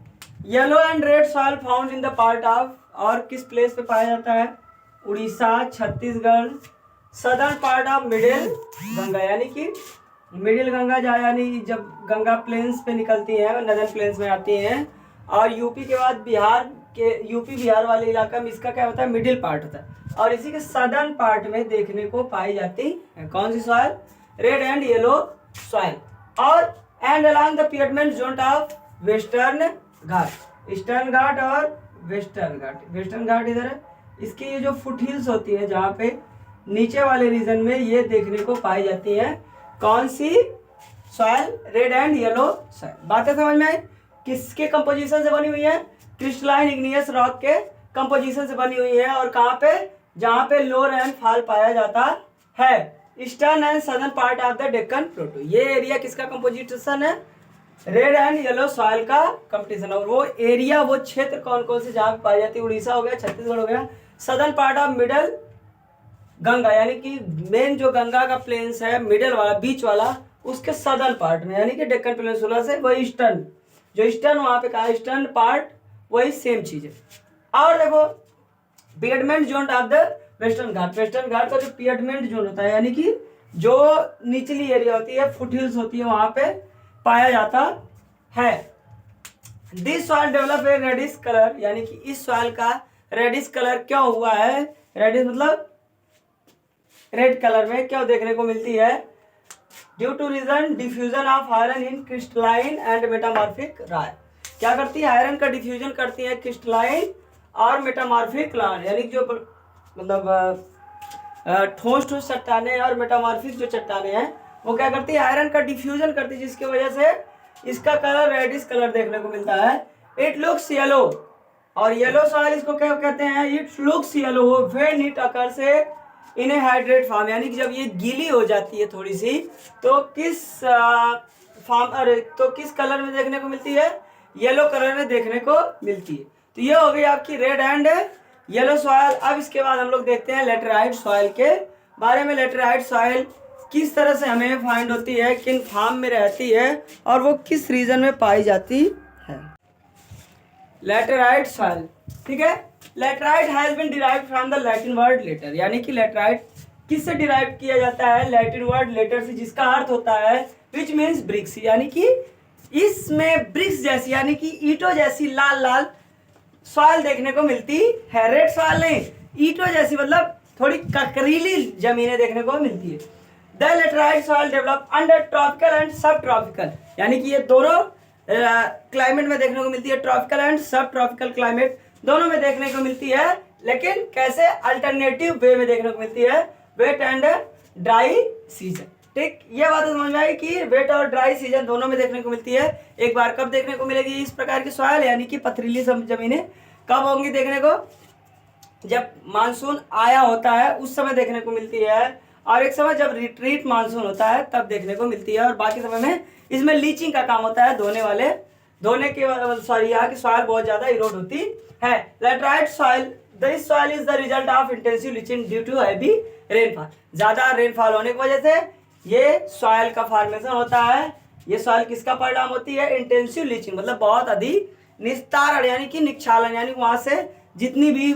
Speaker 1: Yellow and red soil found in the part of, और किस प्लेस पे पाया जाता है, Orissa, Chhattisgarh, southern part of middle Ganga, यानी कि मिडिल गंगा यानी जब गंगा प्लेन्स पे निकलती है, नदर्न प्लेन्स में आती हैं, और यूपी के बाद यूपी बिहार वाले इलाका में इसका क्या होता है, मिडिल पार्ट होता है, और इसी के सदर्न पार्ट में देखने को पाई जाती है कौन सी soil, red and yellow soil. और and along the piedmont zone of western Ghat, eastern Ghat और वेस्टर्न घाट। वेस्टर्न घाट इधर है, इसकी ये जो फुट हिल्स होती है जहाँ पे नीचे वाले रीजन में ये देखने को पाई जाती है कौन सी soil, red and yellow soil. बातें समझ में आई, किसके कंपोजिशन से बनी हुई है, क्रिस्टलाइन इग्नियस रॉक के कंपोजिशन से बनी हुई है, और कहाँ पे, जहाँ पे लो रेनफॉल पाया जाता है, eastern and southern part of the Deccan प्लेटू। ये एरिया किसका कंपोजिशन है, रेड एंड येलो सॉइल का कंपटीशन। और वो एरिया, वो क्षेत्र कौन कौन से जहाँ पे पाई जाती है, उड़ीसा हो गया, छत्तीसगढ़ हो गया, southern part of middle Ganga, यानी कि मेन जो गंगा का प्लेन्स है, मिडल वाला, बीच वाला, उसके सदर्न पार्ट में, यानी कि डेक्कन पेनिनसुला से वही ईस्टर्न, जो ईस्टर्न वहां पे कहा, ईस्टर्न पार्ट वही सेम चीज है। और देखो piedmont zone of the western Ghat, western Ghat का जो पियडमेंट जोन होता है, यानी कि जो निचली एरिया होती है, फुट हिल्स होती है, वहां पे पाया जाता है। This soil develop a reddish colour, यानी कि इस सॉइल का रेडिश कलर क्यों हुआ है, रेडिश मतलब रेड कलर में क्यों देखने को मिलती है, due to reason diffusion of iron in crystalline and metamorphic rock. क्या करती है, आयरन का डिफ्यूजन करती है क्रिस्टलाइन और मेटामॉर्फिक रॉक, यानी जो मतलब ठोस चट्टाने और मेटामॉर्फिक जो चट्टाने हैं वो क्या करती है, आयरन का डिफ्यूजन करती है, जिसकी वजह से इसका कलर रेडिश कलर देखने को मिलता है। इट लुक्स येलो, और येलो सॉइल इसको क्या कहते हैं, it looks yellow when it occurs in A hydrate form, यानी कि जब ये गीली हो जाती है थोड़ी सी, तो किस कलर में देखने को मिलती है, येलो कलर में देखने को मिलती है। तो ये हो गई आपकी रेड एंड येलो सॉइल। अब इसके बाद हम लोग देखते हैं लेटराइट सॉइल के बारे में। लेटराइट सॉइल किस तरह से हमें फाइंड होती है, किन फॉर्म में रहती है, और वो किस रीजन में पाई जाती है। लेटराइट सॉइल, ठीक है। Laterite has been derived from the Latin word later, यानी कि लेटराइट किससे डिराइव किया जाता है, लैटिन वर्ड लेटर से, जिसका अर्थ होता है विच मीन्स ब्रिक्स, यानी कि इसमें ब्रिक्स जैसी, यानी कि ईंटों जैसी लाल लाल सॉइल देखने को मिलती है। रेड सॉइल नहीं, ईंटों जैसी, मतलब थोड़ी ककरीली जमीनें देखने को मिलती है। The laterite soil develop under tropical and सब ट्रॉपिकल, यानी कि ये दोनों क्लाइमेट में देखने को मिलती है, ट्रॉपिकल एंड सब ट्रॉपिकल क्लाइमेट दोनों में देखने को मिलती है, लेकिन कैसे, अल्टरनेटिव वे में देखने को मिलती है, वेट एंड ड्राई सीजन। ठीक, ये बात समझ में आई कि वेट और ड्राई सीजन दोनों में देखने को मिलती है। एक बार कब देखने को मिलेगी इस प्रकार की सॉइल, यानी कि पथरीली जमीनें कब होंगी देखने को, जब मानसून आया होता है उस समय देखने को मिलती है, और एक समय जब रिट्रीट मानसून होता है तब देखने को मिलती है, और बाकी समय में इसमें लीचिंग का काम होता है, धोने के यहाँ की सॉइल बहुत ज्यादा इरोड होती है। Laterite soil, this soil is the result of intensive leaching due to heavy rainfall, ज्यादा रेनफॉल होने की वजह से ये सॉइल का फॉर्मेशन होता है। ये सॉइल किसका परिणाम होती है? इंटेंसिव लीचिंग, मतलब बहुत अधिक निस्तारण यानी कि निक्षालन, यानी वहां से जितनी भी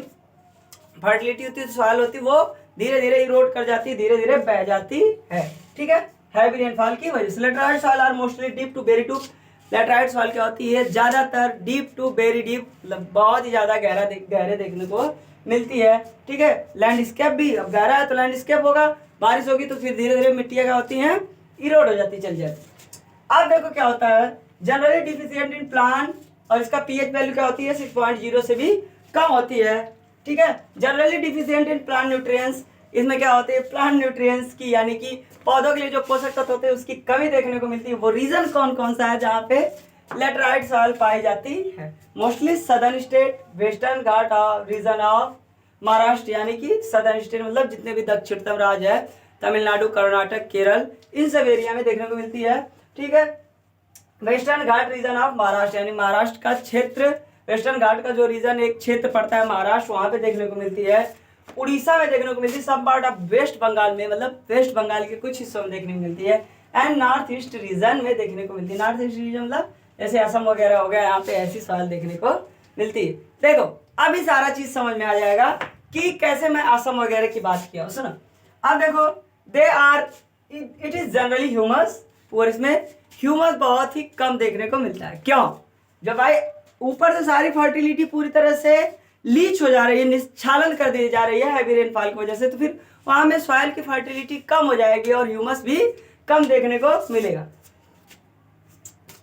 Speaker 1: फर्टिलिटी होती है, सॉइल होती है, वो धीरे धीरे इरोड कर जाती है, धीरे धीरे बह जाती है। ठीक है, हैवी रेनफॉल की वजह से। Laterite soil are mostly deep to very deep. Laterite soil क्या होती है? ज्यादातर डीप टू वेरी डीप, मतलब बहुत ही ज्यादा गहरे देखने को मिलती है। ठीक है, लैंडस्केप भी, अब गहरा है तो लैंडस्केप होगा, बारिश होगी तो फिर धीरे धीरे मिट्टियां क्या होती हैं? इरोड हो जाती, चल जाती। अब देखो क्या होता है, जनरली डिफिशिएंट इन प्लांट, और इसका पीएच वैल्यू क्या होती है? 6.0 से भी कम होती है। ठीक है, generally deficient in plant nutrients, इसमें क्या होते हैं? प्लांट न्यूट्रिएंट्स की, यानी कि पौधों के लिए जो पोषक तत्व होते हैं उसकी कमी देखने को मिलती है। वो रीजन कौन कौन सा है जहाँ पे लेटराइट सॉइल पाई जाती है? Mostly southern state, western ghat region of Maharashtra, यानी कि सदर्न स्टेट मतलब जितने भी दक्षिणतम राज्य है, तमिलनाडु, कर्नाटक, केरल, इन सब एरिया में देखने को मिलती है। ठीक है, western ghat region of Maharashtra, यानी महाराष्ट्र का क्षेत्र, वेस्टर्न घाट का जो रीजन एक क्षेत्र पड़ता है महाराष्ट्र, वहां पे देखने को मिलती है। उड़ीसा में देखने को मिलती है, सब पार्ट ऑफ वेस्ट बंगाल में, मतलब वेस्ट बंगाल के कुछ हिस्सों में देखने को मिलती है। एंड नॉर्थ ईस्ट रीजन में देखने को मिलती है। नॉर्थ ईस्ट रीजन मतलब जैसे असम वगैरह हो गया, यहाँ पे ऐसी सॉइल देखने को मिलती है। देखो अभी सारा चीज समझ में आ जाएगा कि कैसे मैं असम वगैरह की बात किया। सुनो, अब देखो, they are, it is generally humus poor, इसमें ह्यूमस बहुत ही कम देखने को मिलता है। क्यों? जब भाई ऊपर से सारी फर्टिलिटी पूरी तरह से लीच हो जा रही है, निश्चालन कर दी जा रही है हैवी रेनफॉल की वजह से, तो फिर वहां में सॉइल की फर्टिलिटी कम हो जाएगी और ह्यूमस भी कम देखने को मिलेगा।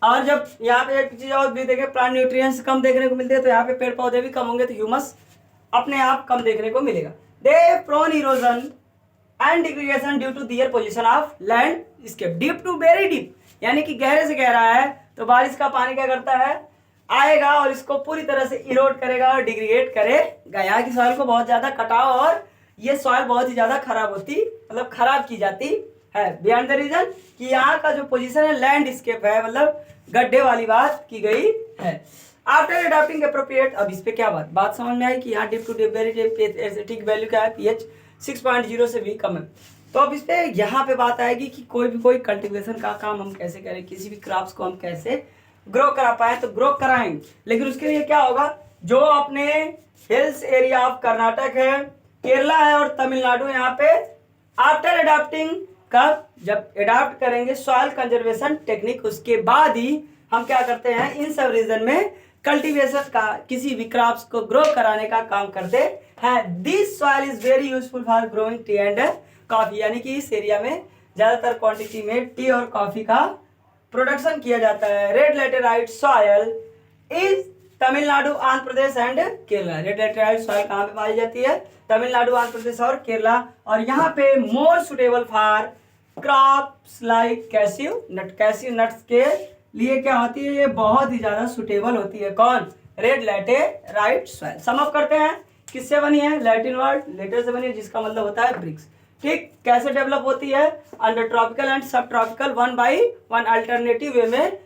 Speaker 1: और जब यहाँ पे एक चीज और भी देखें, प्लांट न्यूट्रिएंट्स कम देखने को मिलते हैं, तो यहाँ पे पेड़ पौधे भी कम होंगे, तो ह्यूमस अपने आप कम देखने को मिलेगा। They prone erosion and degradation due to their position of landscape, deep to very deep, यानी कि गहरे से गहरा है तो बारिश का पानी क्या करता है? आएगा और इसको पूरी तरह से इरोड करेगा और डिग्रेड करेगा। यहाँ की सॉइल को बहुत ज्यादा कटाव, और ये सॉइल बहुत ही ज्यादा खराब होती, मतलब खराब की जाती है। बियॉन्ड द रीजन कि यहाँ का जो पोजीशन है लैंडस्केप है, मतलब गड्ढे वाली बात की गई है। आफ्टर अडॉप्टिंग एप्रोप्रिएट, अब इस पे क्या बात समझ में आई कि यहाँ deep to deep very deep acidic value क्या है? पीएच 6.0 से भी कम है। तो अब इस पे यहाँ पे बात आएगी कि कोई कल्टीवेशन का काम हम कैसे करें, किसी भी क्रॉप्स को हम कैसे ग्रो करा पाए, तो ग्रो कराएंगे, लेकिन उसके लिए क्या होगा? जो अपने हिल्स एरिया ऑफ कर्नाटक है, केरला है और तमिलनाडु, यहाँ पे आफ्टर अडॉप्टिंग, कब? जब अडॉप्ट करेंगे सॉइल कंजर्वेशन टेक्निक, उसके बाद ही हम क्या करते हैं? इन सब रीजन में कल्टीवेशन का, किसी भी क्रॉप्स को ग्रो कराने का काम करते हैं। This soil is very useful for growing T and coffee, यानी कि इस एरिया में ज्यादातर क्वांटिटी में टी और कॉफी का प्रोडक्शन किया जाता है। Red laterite soil is Tamil Nadu, Andhra Pradesh and Kerala. Red laterite soil कहाँ पे पाई जाती है? तमिलनाडु, आंध्र प्रदेश और केरला। और यहाँ पे more suitable for crops like cashew nut, cashew nuts के लिए क्या होती है? ये बहुत ही ज्यादा सुटेबल होती है। कौन? Red laterite soil. Sum up करते हैं, किससे बनी है? लैटिन वर्ड लेटर से बनी है, जिसका मतलब होता है ब्रिक्स। ठीक, कैसे डेवलप होती है? अंडर ट्रॉपिकल एंड सब ट्रॉपिकल 1 by 1 अल्टरनेटिव वे में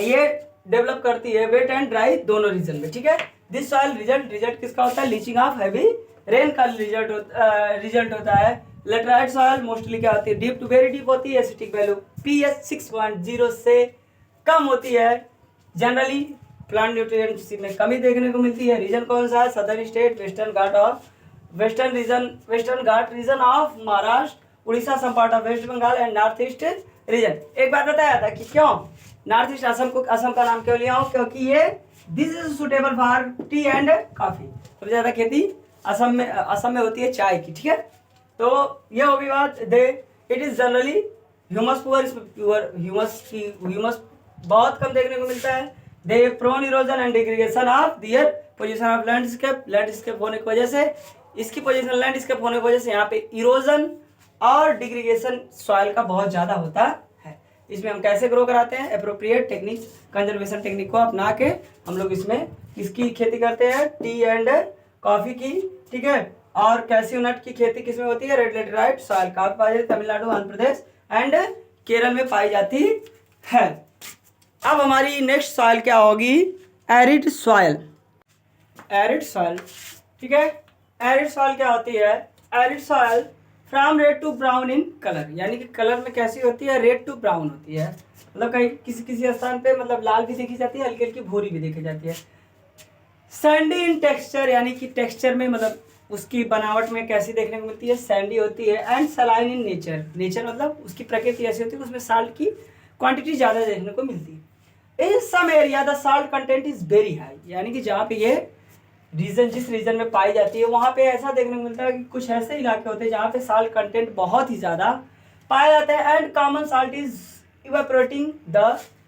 Speaker 1: ये डेवलप करती है, वेट एंड ड्राई दोनों रीजन में। ठीक है, दिस सॉइल रिजल्ट किसका होता है? लीचिंग ऑफ हैवी रेन का रिजल्ट होता है। लेटराइट सॉइल मोस्टली क्या होती है? डीप टू वेरी डीप होती है, एसिटिक वैल्यू पीएच 6.0 से कम होती है। जनरली प्लांट न्यूट्रिएंट्स में कमी देखने को मिलती है। रीजन कौन सा है? Southern state, western ghat region of Maharashtra, Orissa, some part of West Bengal and north east region. एक बात बताया था कि क्यों नॉर्थ ईस्ट असम का नाम क्यों लिया हूं? क्योंकि ये this is suitable for T and coffee. सबसे ज्यादा खेती असम में होती है चाय की। ठीक है, तो ये होगी बात। They it is generally humus poor, humus बहुत कम देखने को मिलता है। They prone erosion and degradation of their position of landscape होने की वजह से, इसकी पोजीशन लैंडस्केप होने की वजह से यहाँ पे इरोजन और डिग्रेडेशन सॉइल का बहुत ज्यादा होता है। इसमें हम कैसे ग्रो कराते हैं? एप्रोप्रिएट टेक्निक, कंजर्वेशन टेक्निक को अपना के हम लोग इसमें इसकी खेती करते हैं, टी एंड कॉफी की। ठीक है, और कैस्यू नट की खेती किसमें होती है? रेड लेटेराइट सॉइल का पाई जाती है, तमिलनाडु, आंध्र प्रदेश एंड केरल में पाई जाती है। अब हमारी नेक्स्ट सॉइल क्या होगी? Arid soil. एरिड सॉइल, ठीक है, एरिड सॉइल क्या होती है? Arid soil from red to brown in colour, यानी कि कलर में कैसी होती है, रेड टू ब्राउन होती है। मतलब कहीं किसी किसी स्थान पे मतलब लाल भी देखी जाती है, हल्की हल्की भूरी भी देखी जाती है। सैंडी इन टेक्सचर, यानी कि टेक्सचर में मतलब उसकी बनावट में कैसी देखने को मिलती है, सैंडी होती है। And saline in nature, nature मतलब उसकी प्रकृति ऐसी होती है कि उसमें साल्ट की क्वांटिटी ज़्यादा देखने को मिलती है। In some area the salt content is very high, यानी कि जहाँ पे ये रीजन, जिस रीजन में पाई जाती है वहाँ पे ऐसा देखने को मिलता है कि कुछ ऐसे इलाके होते हैं जहाँ पे साल्ट कंटेंट बहुत ही ज़्यादा पाया जाता है। And common salt is evaporating the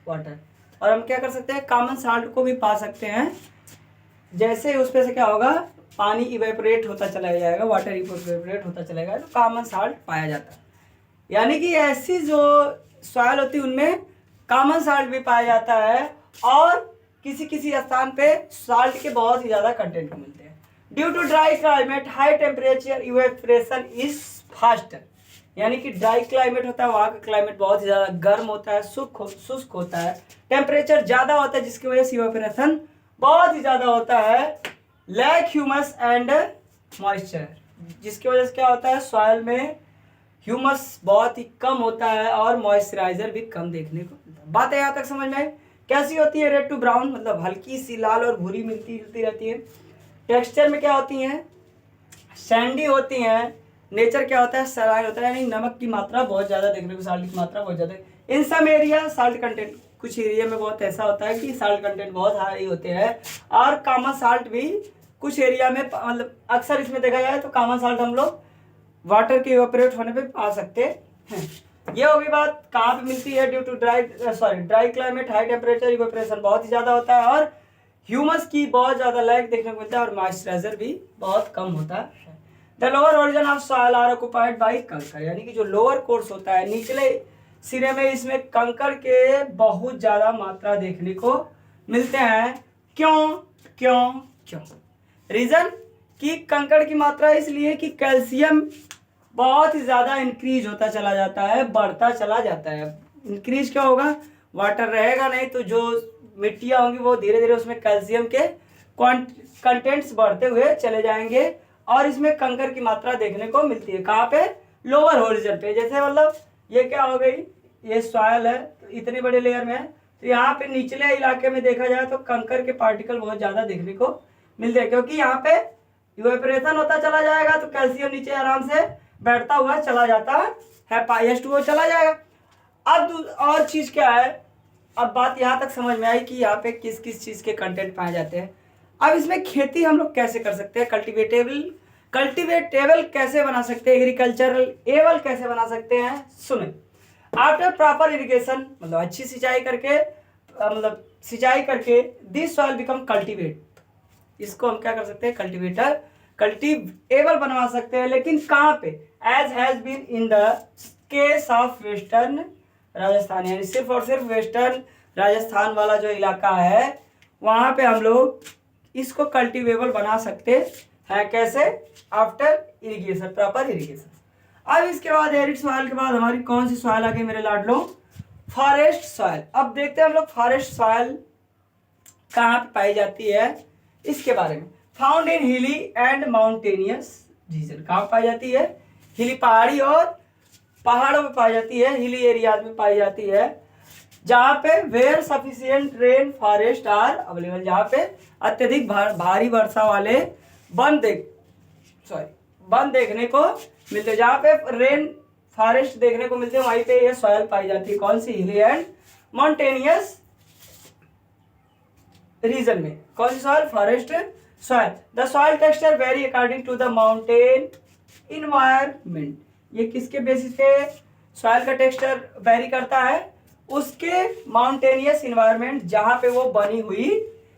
Speaker 1: water, और हम क्या कर सकते हैं, कॉमन साल्ट को भी पा सकते हैं। जैसे उस पे से क्या होगा, पानी इवेपोरेट होता चला जाएगा, वाटर इवेपोरेट होता चलेगा, तो कॉमन साल्ट पाया जाता है। यानी कि ऐसी जो सॉइल होती है उनमें कॉमन साल्ट भी पाया जाता है, और किसी किसी स्थान पे साल्ट के बहुत ही ज़्यादा कंटेंट मिलते हैं। Due to dry climate high temperature evaporation is faster, यानी कि ड्राई क्लाइमेट होता है, वहाँ का क्लाइमेट बहुत ही ज़्यादा गर्म होता है, शुष्क होता है, टेम्परेचर ज़्यादा होता है, जिसकी वजह से इवेपोरेशन बहुत ही ज़्यादा होता है। लैक ह्यूमस एंड मॉइस्चर, जिसकी वजह से क्या होता है, सॉइल में ह्यूमस बहुत ही कम होता है और मॉइस्चराइजर भी कम देखने को मिलता है। बातें यहाँ तक समझ में आई कैसी होती है, रेड टू ब्राउन मतलब हल्की सी लाल और भूरी मिलती जुलती रहती है। टेक्सचर में क्या होती हैं, सैंडी होती हैं। नेचर क्या होता है, सलाइन होता है, यानी नमक की मात्रा बहुत ज़्यादा देखने को, साल्ट की मात्रा बहुत ज़्यादा। इन सम एरिया साल्ट कंटेंट, कुछ एरिया में बहुत ऐसा होता है कि साल्ट कंटेंट बहुत हाई होते हैं, और कॉमन साल्ट भी कुछ एरिया में मतलब अक्सर इसमें देखा जाए तो कॉमन साल्ट हम लोग वाटर के इवेपोरेट होने पे पा सकते हैं। ये होगी बात कहाँ पे मिलती है, due to dry climate high temperature evaporation बहुत ही ज़्यादा होता है, और ह्यूमस की बहुत ज़्यादा लैक देखने को मिलता है, और मॉइस्चराइजर भी बहुत कम होता है। The lower origin of soil are occupied by kankar, यानी कि जो लोअर कोर्स होता है, निचले सिरे में इसमें कंकर के बहुत ज़्यादा मात्रा देखने को मिलते हैं। क्यों क्यों क्यों? रीज़न कि कंकड़ की मात्रा इसलिए कि कैल्शियम बहुत ही ज़्यादा इंक्रीज होता चला जाता है, बढ़ता चला जाता है। इंक्रीज क्या होगा, वाटर रहेगा नहीं तो जो मिट्टियाँ होंगी वो धीरे धीरे उसमें कैल्शियम के कंटेंट्स बढ़ते हुए चले जाएंगे, और इसमें कंकर की मात्रा देखने को मिलती है। कहाँ पे, लोअर होरिजन पे। जैसे मतलब ये क्या हो गई, ये सॉइल है तो इतने बड़े लेयर में है, तो यहाँ पे निचले इलाके में देखा जाए तो कंकर के पार्टिकल बहुत ज़्यादा देखने को मिलते हैं, क्योंकि यहाँ पे इवेपोरेशन होता चला जाएगा तो कैल्शियम नीचे आराम से बैठता हुआ चला जाता है, H2O चला जाएगा। अब और चीज़ क्या है, अब बात यहाँ तक समझ में आई कि यहाँ पे किस किस चीज़ के कंटेंट पाए जाते हैं। अब इसमें खेती हम लोग कैसे कर सकते हैं, कल्टिवेटेबल कैसे बना सकते हैं, एग्रीकल्चरल एबल कैसे बना सकते हैं, सुने। आफ्टर प्रॉपर इरिगेशन मतलब अच्छी सिंचाई करके, मतलब सिंचाई करके दिस सॉइल बिकम कल्टिवेट, इसको हम क्या कर सकते हैं, कल्टिवेबल बनवा सकते हैं। लेकिन कहाँ पे, as has been in the case of western Rajasthan, यानी सिर्फ और सिर्फ वेस्टर्न राजस्थान वाला जो इलाका है वहाँ पे हम लोग इसको कल्टिवेबल बना सकते हैं। कैसे, आफ्टर इरिगेशन, प्रॉपर इरिगेशन। अब इसके बाद एरिड सॉइल के बाद हमारी कौन सी सॉइल आ गई मेरे लाडलो, फॉरेस्ट सॉइल। अब देखते हैं हम लोग फॉरेस्ट सॉइल कहाँ पे पाई जाती है, इसके बारे में। फाउंड इन हिली एंड माउंटेनियस रीजन, कहाँ पाई जाती है, हिली पहाड़ी और पहाड़ों में पाई जाती है, हिली एरियाज में पाई जाती है, जहाँ पे where sufficient rain forest are available, जहाँ पे अत्यधिक भारी वर्षा वाले वन देखने को मिलते हैं, जहाँ पे रेन फॉरेस्ट देखने को मिलते हैं, वहीं पे ये सॉइल पाई जाती है। कौन सी, हिली एंड माउंटेनियस रीजन में। कौन सी soil, forest soil. The soil texture very according to the mountain environment, ये किसके बेसिस पे सॉइल का टेक्सचर वेरी करता है, उसके माउंटेनियस इन्वायरमेंट जहां पे वो बनी हुई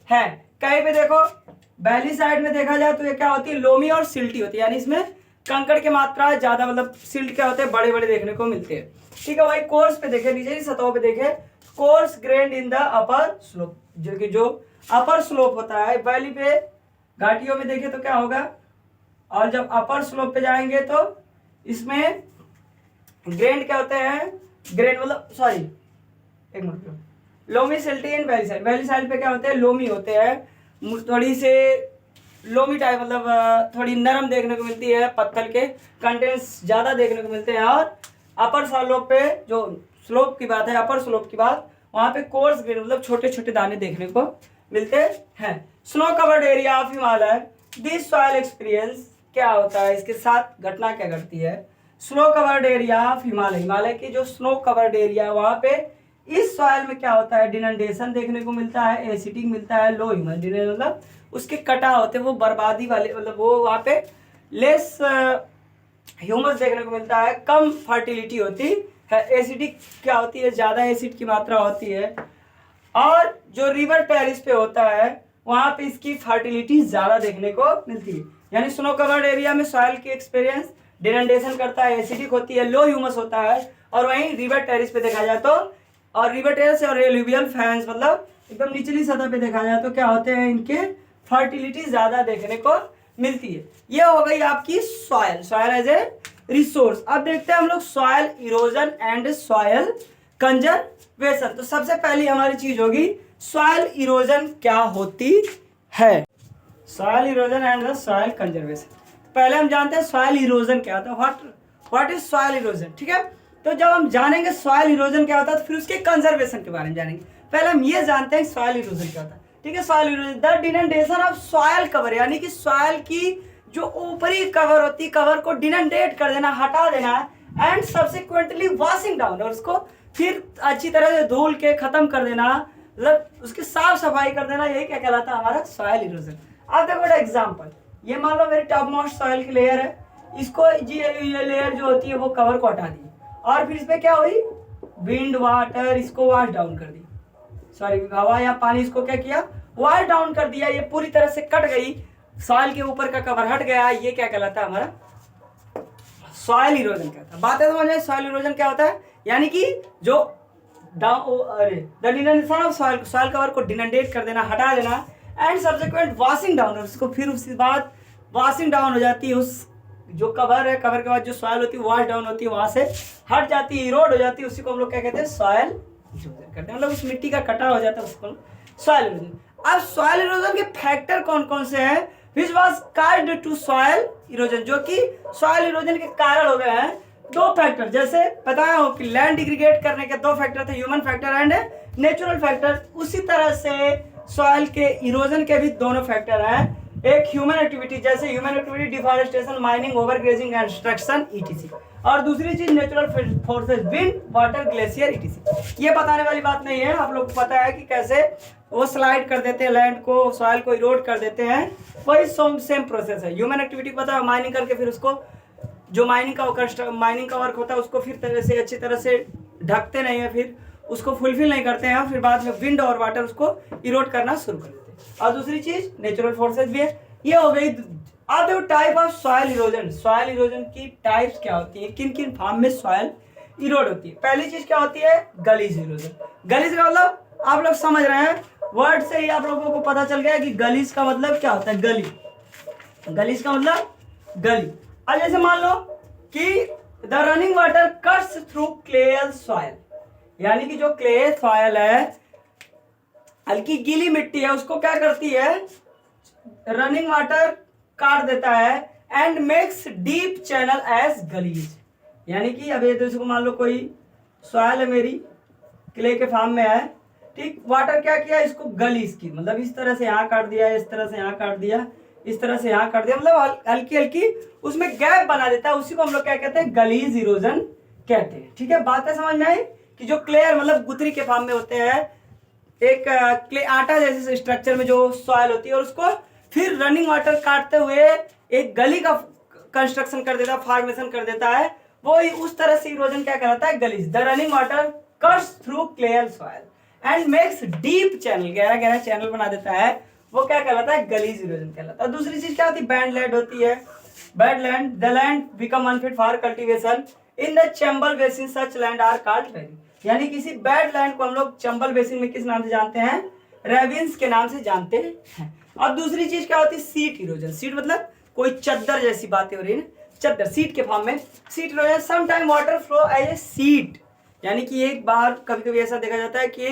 Speaker 1: है। कहीं पे देखो वैली साइड में देखा जाए तो ये क्या होती है, लोमी और सिल्टी होती है, यानी इसमें कंकड़ की मात्रा ज्यादा, मतलब सिल्ट क्या होते हैं, बड़े बड़े देखने को मिलते हैं। ठीक है, वही कोर्स पे देखे, नीचे की सतहों पे देखे, course grand in the upper slope, जो अपर स्लोप होता है वैली पे, घाटियों में देखे तो क्या होगा, और जब अपर स्लोप पे जाएंगे तो इसमें ग्रेन्ड क्या होते हैं, ग्रेन्ड मतलब सॉरी एक minute, loamy silty and valley side. Valley side पे क्या होते हैं, लोमी होते हैं, थोड़ी से लोमी टाइप, मतलब थोड़ी नरम देखने को मिलती है, पत्थर के कंटेंट्स ज़्यादा देखने को मिलते हैं। और अपर स्लोप पे, जो स्लोप की बात है, अपर स्लोप की बात, वहाँ पे कोर्स ग्रेन मतलब छोटे छोटे दाने देखने को मिलते हैं। Snow covered area of Himalaya, this soil experience, क्या होता है इसके साथ, घटना क्या घटती है। Snow covered area of Himalaya, Himalaya की जो स्नो कवर्ड एरिया है वहाँ पे इस सॉइल में क्या होता है, डिनंडेशन देखने को मिलता है, एसिडिक मिलता है, लो ह्यूमिडिटी, मतलब उसके कटा होते हैं वो बर्बादी वाले, मतलब वो वहाँ पे लेस ह्यूमस देखने को मिलता है, कम फर्टिलिटी होती है। एसिडिक क्या होती है, ज़्यादा एसिड की मात्रा होती है। और जो रिवर टेरिस पे होता है वहाँ पे इसकी फर्टिलिटी ज़्यादा देखने को मिलती है। यानी स्नो कवर्ड एरिया में सॉइल की एक्सपीरियंस डिनंडेशन करता है, एसिडिक होती है, लो ह्यूमस होता है। और वहीं रिवर टेरिस पे देखा जाए तो, और रिवर टेरिस और एलुवियल फैंस मतलब एकदम निचली सतह पे देखा जाए तो क्या होते हैं, इनके फर्टिलिटी ज़्यादा देखने को मिलती है। ये हो गई आपकी soil, soil as a resource. अब देखते हैं हम लोग soil erosion and soil conservation. तो सबसे पहली हमारी चीज होगी सॉइल इरोजन क्या होती है, soil erosion and soil conservation. पहले हम जानते हैं सॉइल इरोजन क्या होता है, व्हाट इज सॉइल इरोजन, ठीक है। तो जब हम जानेंगे सॉइल इरोजन क्या होता है तो फिर उसके कंजर्वेशन के बारे में जानेंगे। पहले हम ये जानते हैं सॉइल इरोजन क्या होता है, ठीक है। Soil erosion the denudation of soil cover, यानी कि सॉइल की जो ऊपरी कवर होती है, कवर को डिनंडेट कर देना, हटा देना है, एंड सब्सिक्वेंटली वॉशिंग डाउन, और उसको फिर अच्छी तरह से धुल के खत्म कर देना, मतलब उसकी साफ सफाई कर देना, यही क्या कहलाता है हमारा सॉइल इरोजन। अब देखो एग्जांपल, ये मान लो मेरी टॉप मोस्ट सॉइल की लेयर है, इसको ये लेयर जो होती है वो कवर को हटा दी, और फिर इसमें क्या हुई, विंड वाटर इसको वॉश डाउन कर दी, सॉरी हवा या पानी इसको क्या किया, वॉश डाउन कर दिया, ये पूरी तरह से कट गई, सॉइल के ऊपर का कवर हट गया, ये क्या कहलाता है हमारा सॉइल इरोजन कहता है। बात है समझ में, सॉइल इरोजन क्या होता है, यानी कि जो the denudation of soil, soil cover को डिनंडेट कर देना, हटा देना, एंड सब्सिक्वेंट वॉशिंग डाउन, उसको फिर उसके बाद वॉशिंग डाउन हो जाती है, उस जो कवर है, कवर के बाद जो सॉइल होती है वॉश डाउन होती है, वहां से हट जाती है, इरोड हो जाती है, उसी को हम लोग क्या कहते हैं सॉइल इरोजन कहते हैं, मतलब उस मिट्टी का कटा हो जाता है, उसको सॉइल इरोजन। अब सॉइल इरोजन के फैक्टर कौन कौन से हैं, which was caused to soil erosion, जो कि सॉइल इरोजन के कारण हो गए हैं। दो फैक्टर, जैसे बताया हो कि लैंड डिग्रीगेट करने के दो फैक्टर थे, human factor and natural factor, उसी तरह से सॉइल के इरोजन के भी दोनों फैक्टर हैं। एक ह्यूमन एक्टिविटी, जैसे human activity deforestation, mining, overgrazing, construction etc, और दूसरी चीज natural forces, wind, water, glacier etc. ये बताने वाली बात नहीं है, आप लोग को पता है कि कैसे वो स्लाइड कर देते हैं लैंड को, सॉइल को इरोड कर देते हैं, वही सेम प्रोसेस है। ह्यूमन एक्टिविटी पता है, माइनिंग करके फिर उसको जो माइनिंग का वर्क होता है उसको फिर तरह से अच्छी तरह से ढकते नहीं है, फिर उसको फुलफिल नहीं करते हैं, फिर बाद में विंड और वाटर उसको इरोड करना शुरू कर देते हैं। और दूसरी चीज नेचुरल फोर्सेस भी है। ये हो गई। अब देखो type of soil erosion, soil erosion की टाइप्स क्या होती है, किन किन फॉर्म में सॉइल इरोड होती है। पहली चीज क्या होती है, गलीज इरोजन। गलीज का मतलब आप लोग समझ रहे हैं, वर्ड से ही आप लोगों को पता चल गया कि गलीज का मतलब क्या होता है, गली, गलीज का मतलब गली। अब जैसे मान लो कि the running water cuts through clayey soil, यानी कि जो क्ले सॉइल है, हल्की गीली मिट्टी है, उसको क्या करती है, रनिंग वाटर काट देता है, and makes deep channel as gullies. यानी कि अब ये तो इसको मान लो कोई सॉइल है मेरी, क्ले के फॉर्म में है, ठीक, वाटर क्या किया, इसको गलीज की, मतलब इस तरह से यहाँ काट दिया, इस तरह से यहाँ काट दिया, इस तरह से यहाँ काट दिया, मतलब हल्की हल्की उसमें गैप बना देता है, उसी को हम लोग क्या कहते हैं, गलीज इरोजन कहते हैं। ठीक है, बात है समझ में आई कि जो क्लेयर मतलब गुथरी के फॉर्म में होते हैं, एक क्ले आटा जैसे स्ट्रक्चर में जो सॉइल होती है, और उसको फिर रनिंग वाटर काटते हुए एक गली का कंस्ट्रक्शन कर देता है, फॉर्मेशन कर देता है, वो उस तरह से इरोजन क्या कहलाता है, gullies. The running water cuts through clayey soil and makes deep channel, गहरा गहरा चैनल बना देता है, वो क्या कहलाता है, गलीज इरोजन कहलाता है। दूसरी चीज क्या होती है, बैंड लैंड होती है। Bad land, the land become unfit for cultivation in the Chambal basin, such land are called ravine. यानी किसी बैड लैंड को हम लोग चंबल बेसिन में किस नाम से जानते हैं, रैविन्स के नाम से जानते हैं। अब दूसरी चीज क्या होती है, सीट इरोजन। सीट मतलब कोई चद्दर जैसी बातें हो रही है, चद्दर सीट के फॉर्म में sheet erosion. Some time water flow as a sheet, यानी कि एक बार कभी कभी ऐसा देखा जाता है कि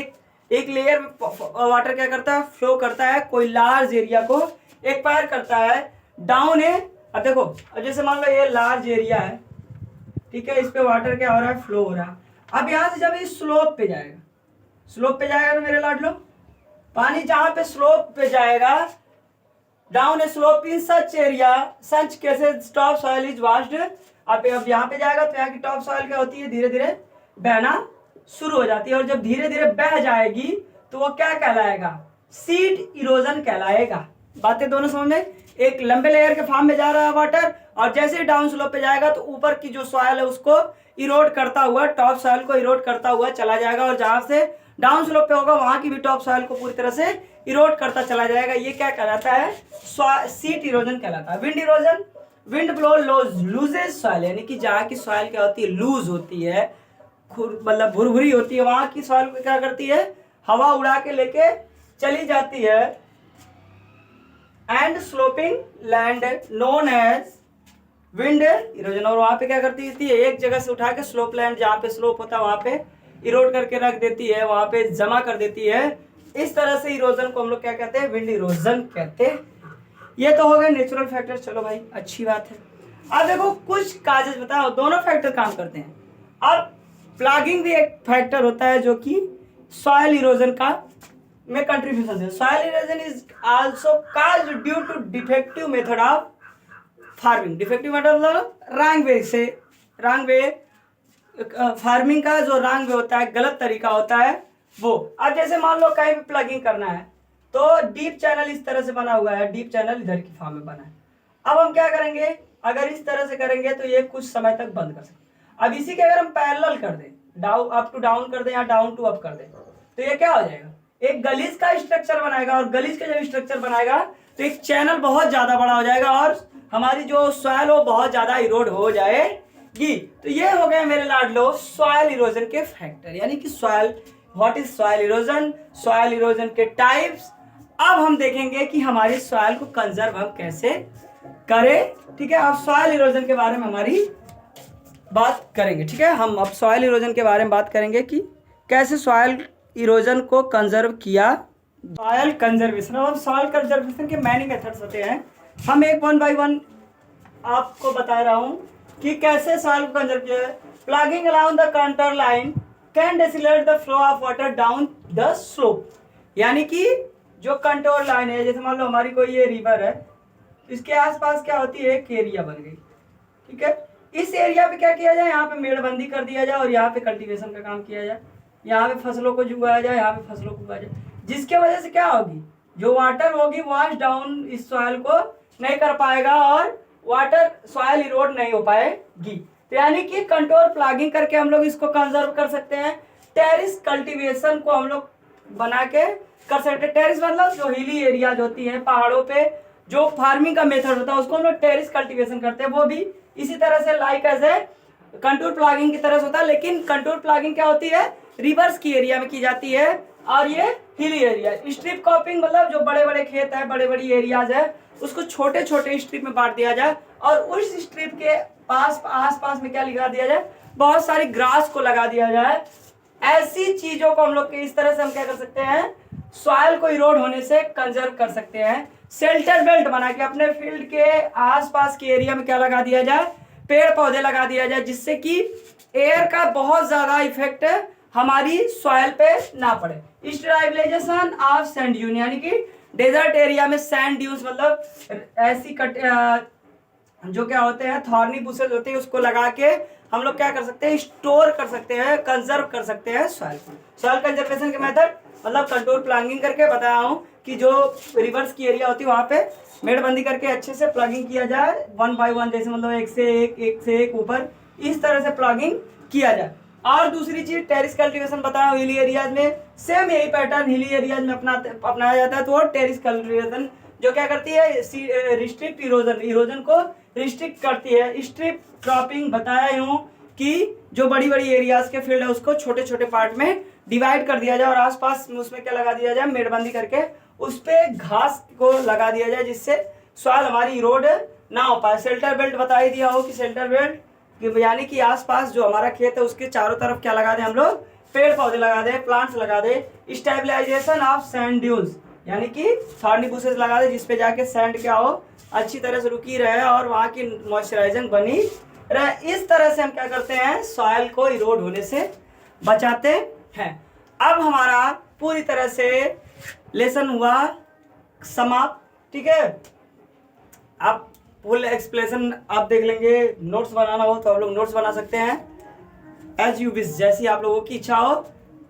Speaker 1: एक लेयर वाटर क्या करता है, फ्लो करता है कोई लार्ज एरिया को एक पैर करता है डाउन है। अब देखो, अब जैसे मान लो ये लार्ज एरिया है, ठीक है, इस पे वाटर क्या हो रहा है, फ्लो हो रहा है। अब यहाँ से जब ये स्लोप पे जाएगा, स्लोप पे जाएगा ना मेरे लाडलो, पानी जहां पे स्लोप पे जाएगा, डाउन ए स्लोप इन सच एरिया सच कैसे टॉप सॉइल इज वाश्ड। अब यहाँ पे जाएगा तो यहाँ की टॉप सॉइल क्या होती है, धीरे धीरे बहना शुरू हो जाती है, और जब धीरे धीरे बह जाएगी तो वो क्या कहलाएगा, सीड इरोजन कहलाएगा। बातें दोनों समझ में, एक लंबे लेयर के फॉर्म में जा रहा है वाटर, और जैसे ही डाउन स्लोप पे जाएगा तो ऊपर की जो सॉइल है उसको इरोड करता हुआ, टॉप सॉइल को इरोड करता हुआ चला जाएगा, और जहां से डाउन स्लोप पे होगा वहां की भी टॉप सॉइल को पूरी तरह से इरोड करता चला जाएगा। ये क्या कहलाता है, सीट इरोजन कहलाता है। Wind erosion, wind blow loses soil, यानी कि जहाँ की सॉइल क्या होती है, लूज होती है, मतलब भुरभुरी होती है, वहां की सॉइल को क्या करती है, हवा उड़ा के लेके चली जाती है। And sloping land known as wind erosion, और वहां पे क्या करती है, एक जगह से उठा के स्लोप लैंड, जहां पे स्लोप होता है वहां पे इरोड करके रख देती है, वहां पे जमा कर देती है। इस तरह से इरोजन को हम लोग क्या कहते हैं, विंड इरोजन कहते हैं। ये तो हो गए नेचुरल फैक्टर, चलो भाई अच्छी बात है। अब देखो कुछ काजेज बताओ, दोनों फैक्टर काम करते हैं। अब प्लगिंग भी एक फैक्टर होता है जो कि सॉइल इरोजन का में कंट्रीब्यूशन है। Soil erosion is also caused due to defective method of farming. Defective method मतलब रॉन्ग वे से, रॉन्ग वे फार्मिंग का जो रॉन्ग वे होता है, गलत तरीका होता है वो। अब जैसे मान लो कहीं भी प्लगिंग करना है तो डीप चैनल इस तरह से बना हुआ है, डीप चैनल इधर की फॉर्म में बना है। अब हम क्या करेंगे, अगर इस तरह से करेंगे तो ये कुछ समय तक बंद कर सकते। अब इसी के अगर हम पैरेलल कर दें, डाउन अप टू डाउन कर दें या डाउन टू अप कर दें, तो ये क्या हो जाएगा, एक गलीज का स्ट्रक्चर बनाएगा, और गलीज का जब स्ट्रक्चर बनाएगा तो एक चैनल बहुत ज्यादा बड़ा हो जाएगा, और हमारी जो सॉइल हो बहुत ज्यादा इरोड हो जाएगी। तो ये हो गए मेरे लाडलो सॉइल इरोजन के फैक्टर, यानी कि soil, what is soil erosion, soil erosion के टाइप्स। अब हम देखेंगे कि हमारी सॉइल को कंजर्व हम कैसे करें, ठीक है। अब सॉइल इरोजन के बारे में हमारी बात करेंगे, ठीक है। हम अब सॉइल इरोजन के बारे में बात करेंगे कि कैसे सॉइल इरोजन को कंजर्व किया। सॉइल कंजर्वेशन, अब सॉइल कंजर्वेशन के मैनी मेथड्स होते हैं, हम एक वन बाय वन आपको बता रहा हूं कि कैसे सॉइल को कंजर्व किया है। Plugging along the contour line can decelerate the flow of water down the slope, यानी कि जो कंटूर लाइन है, जैसे मान लो हमारी कोई ये रिवर है, इसके आसपास क्या होती है, एक एरिया बन गई, ठीक है। इस एरिया पे क्या किया जाए, यहाँ पे मेड़बंदी कर दिया जाए, और यहाँ पे कल्टीवेशन का काम किया जाए, यहाँ पे फसलों को उगाया जाए, यहाँ पे फसलों को उगाया जाए, जिसके वजह से क्या होगी, जो वाटर होगी वॉश डाउन इस सॉइल को नहीं कर पाएगा, और वाटर सॉइल इरोड नहीं हो पाएगी। तो यानी कि कंटूर प्लगिंग करके हम लोग इसको कंजर्व कर सकते हैं। टेरिस कल्टीवेशन को हम लोग बना के कर सकते हैं। टेरिस मतलब जो हिली एरियाज होती हैं, पहाड़ों पे जो फार्मिंग का मेथड होता है उसको हम लोग टेरिस कल्टीवेशन करते हैं। वो भी इसी तरह से like as a contour ploughing की तरह से होता है, लेकिन कंटूर प्लगिंग क्या होती है, रिवर्स की एरिया में की जाती है, और ये हिली एरिया। स्ट्रिप क्रॉपिंग मतलब जो बड़े बड़े खेत है, बड़े बड़ी एरियाज है, उसको छोटे छोटे स्ट्रिप में बांट दिया जाए, और उस स्ट्रिप के आस पास में क्या लगा दिया जाए, बहुत सारी ग्रास को लगा दिया जाए। ऐसी चीजों को हम लोग इस तरह से हम क्या कर सकते हैं, सॉइल को इरोड होने से कंजर्व कर सकते हैं। शेल्टर बेल्ट बना के अपने फील्ड के आसपास के एरिया में क्या लगा दिया जाए, पेड़ पौधे लगा दिया जाए, जिससे कि एयर का बहुत ज्यादा इफेक्ट हमारी सॉइल पे ना पड़े। स्टेबलाइजेशन ऑफ सैंड ड्यून, यानी कि डेजर्ट एरिया में सैंड ड्यून्स मतलब ऐसी जो क्या होते हैं, थॉर्नी बुशेस होते हैं, उसको लगा के हम लोग क्या कर सकते हैं, स्टोर कर सकते हैं, कंजर्व कर सकते हैं सॉइल को। सॉइल कंजर्वेशन के मेथड मतलब कंटूर प्लगिंग करके बताया हूँ कि जो रिवर्स की एरिया होती है वहाँ पे मेड़बंदी करके अच्छे से प्लगिंग किया जाए, वन बाय वन, जैसे मतलब एक से एक ऊपर इस तरह से प्लगिंग किया जाए। और दूसरी चीज टेरिस कल्टीवेशन बताया हूँ, हिली एरियाज में सेम यही पैटर्न हिली एरियाज में अपनाया जाता है। तो वो टेरिस कल्टीवेशन जो क्या करती है, रिस्ट्रिक्ट इरोजन को रिस्ट्रिक्ट करती है। स्ट्रिप क्रॉपिंग बताया हूँ कि जो बड़ी बड़ी एरियाज के फील्ड है उसको छोटे छोटे पार्ट में डिवाइड कर दिया जाए, और आसपास में उसमें क्या लगा दिया जाए, मेड़बंदी करके उस पे घास को लगा दिया जाए, जिससे सॉइल हमारी इरोड ना हो पाए। शेल्टर बेल्ट बता ही दिया हो कि शेल्टर बेल्ट यानी कि आसपास जो हमारा खेत है उसके चारों तरफ क्या लगा दें हम लोग, पेड़ पौधे लगा दें, प्लांट्स लगा दें। स्टेबलाइजेशन ऑफ सैंड ड्यून्स, यानी कि थॉर्नी बुशेस लगा दे जिसपे जाके सैंड क्या हो, अच्छी तरह से रुकी रहे और वहाँ की मॉइस्चराइजिंग बनी रहे। इस तरह से हम क्या करते हैं, सॉइल को इरोड होने से बचाते हैं। अब हमारा पूरी तरह से लेसन हुआ समाप्त, ठीक है। आप फुल एक्सप्लेनेशन आप देख लेंगे, नोट्स बनाना हो तो आप लोग नोट्स बना सकते हैं एज यू विश, जैसी आप लोगों की इच्छा हो।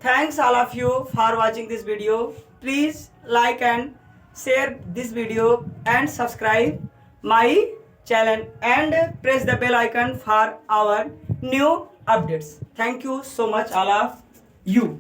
Speaker 1: Thanks all of you for watching this video. Please like and share this video and subscribe my channel and press the bell icon for our new updates. Thank you so much all of you.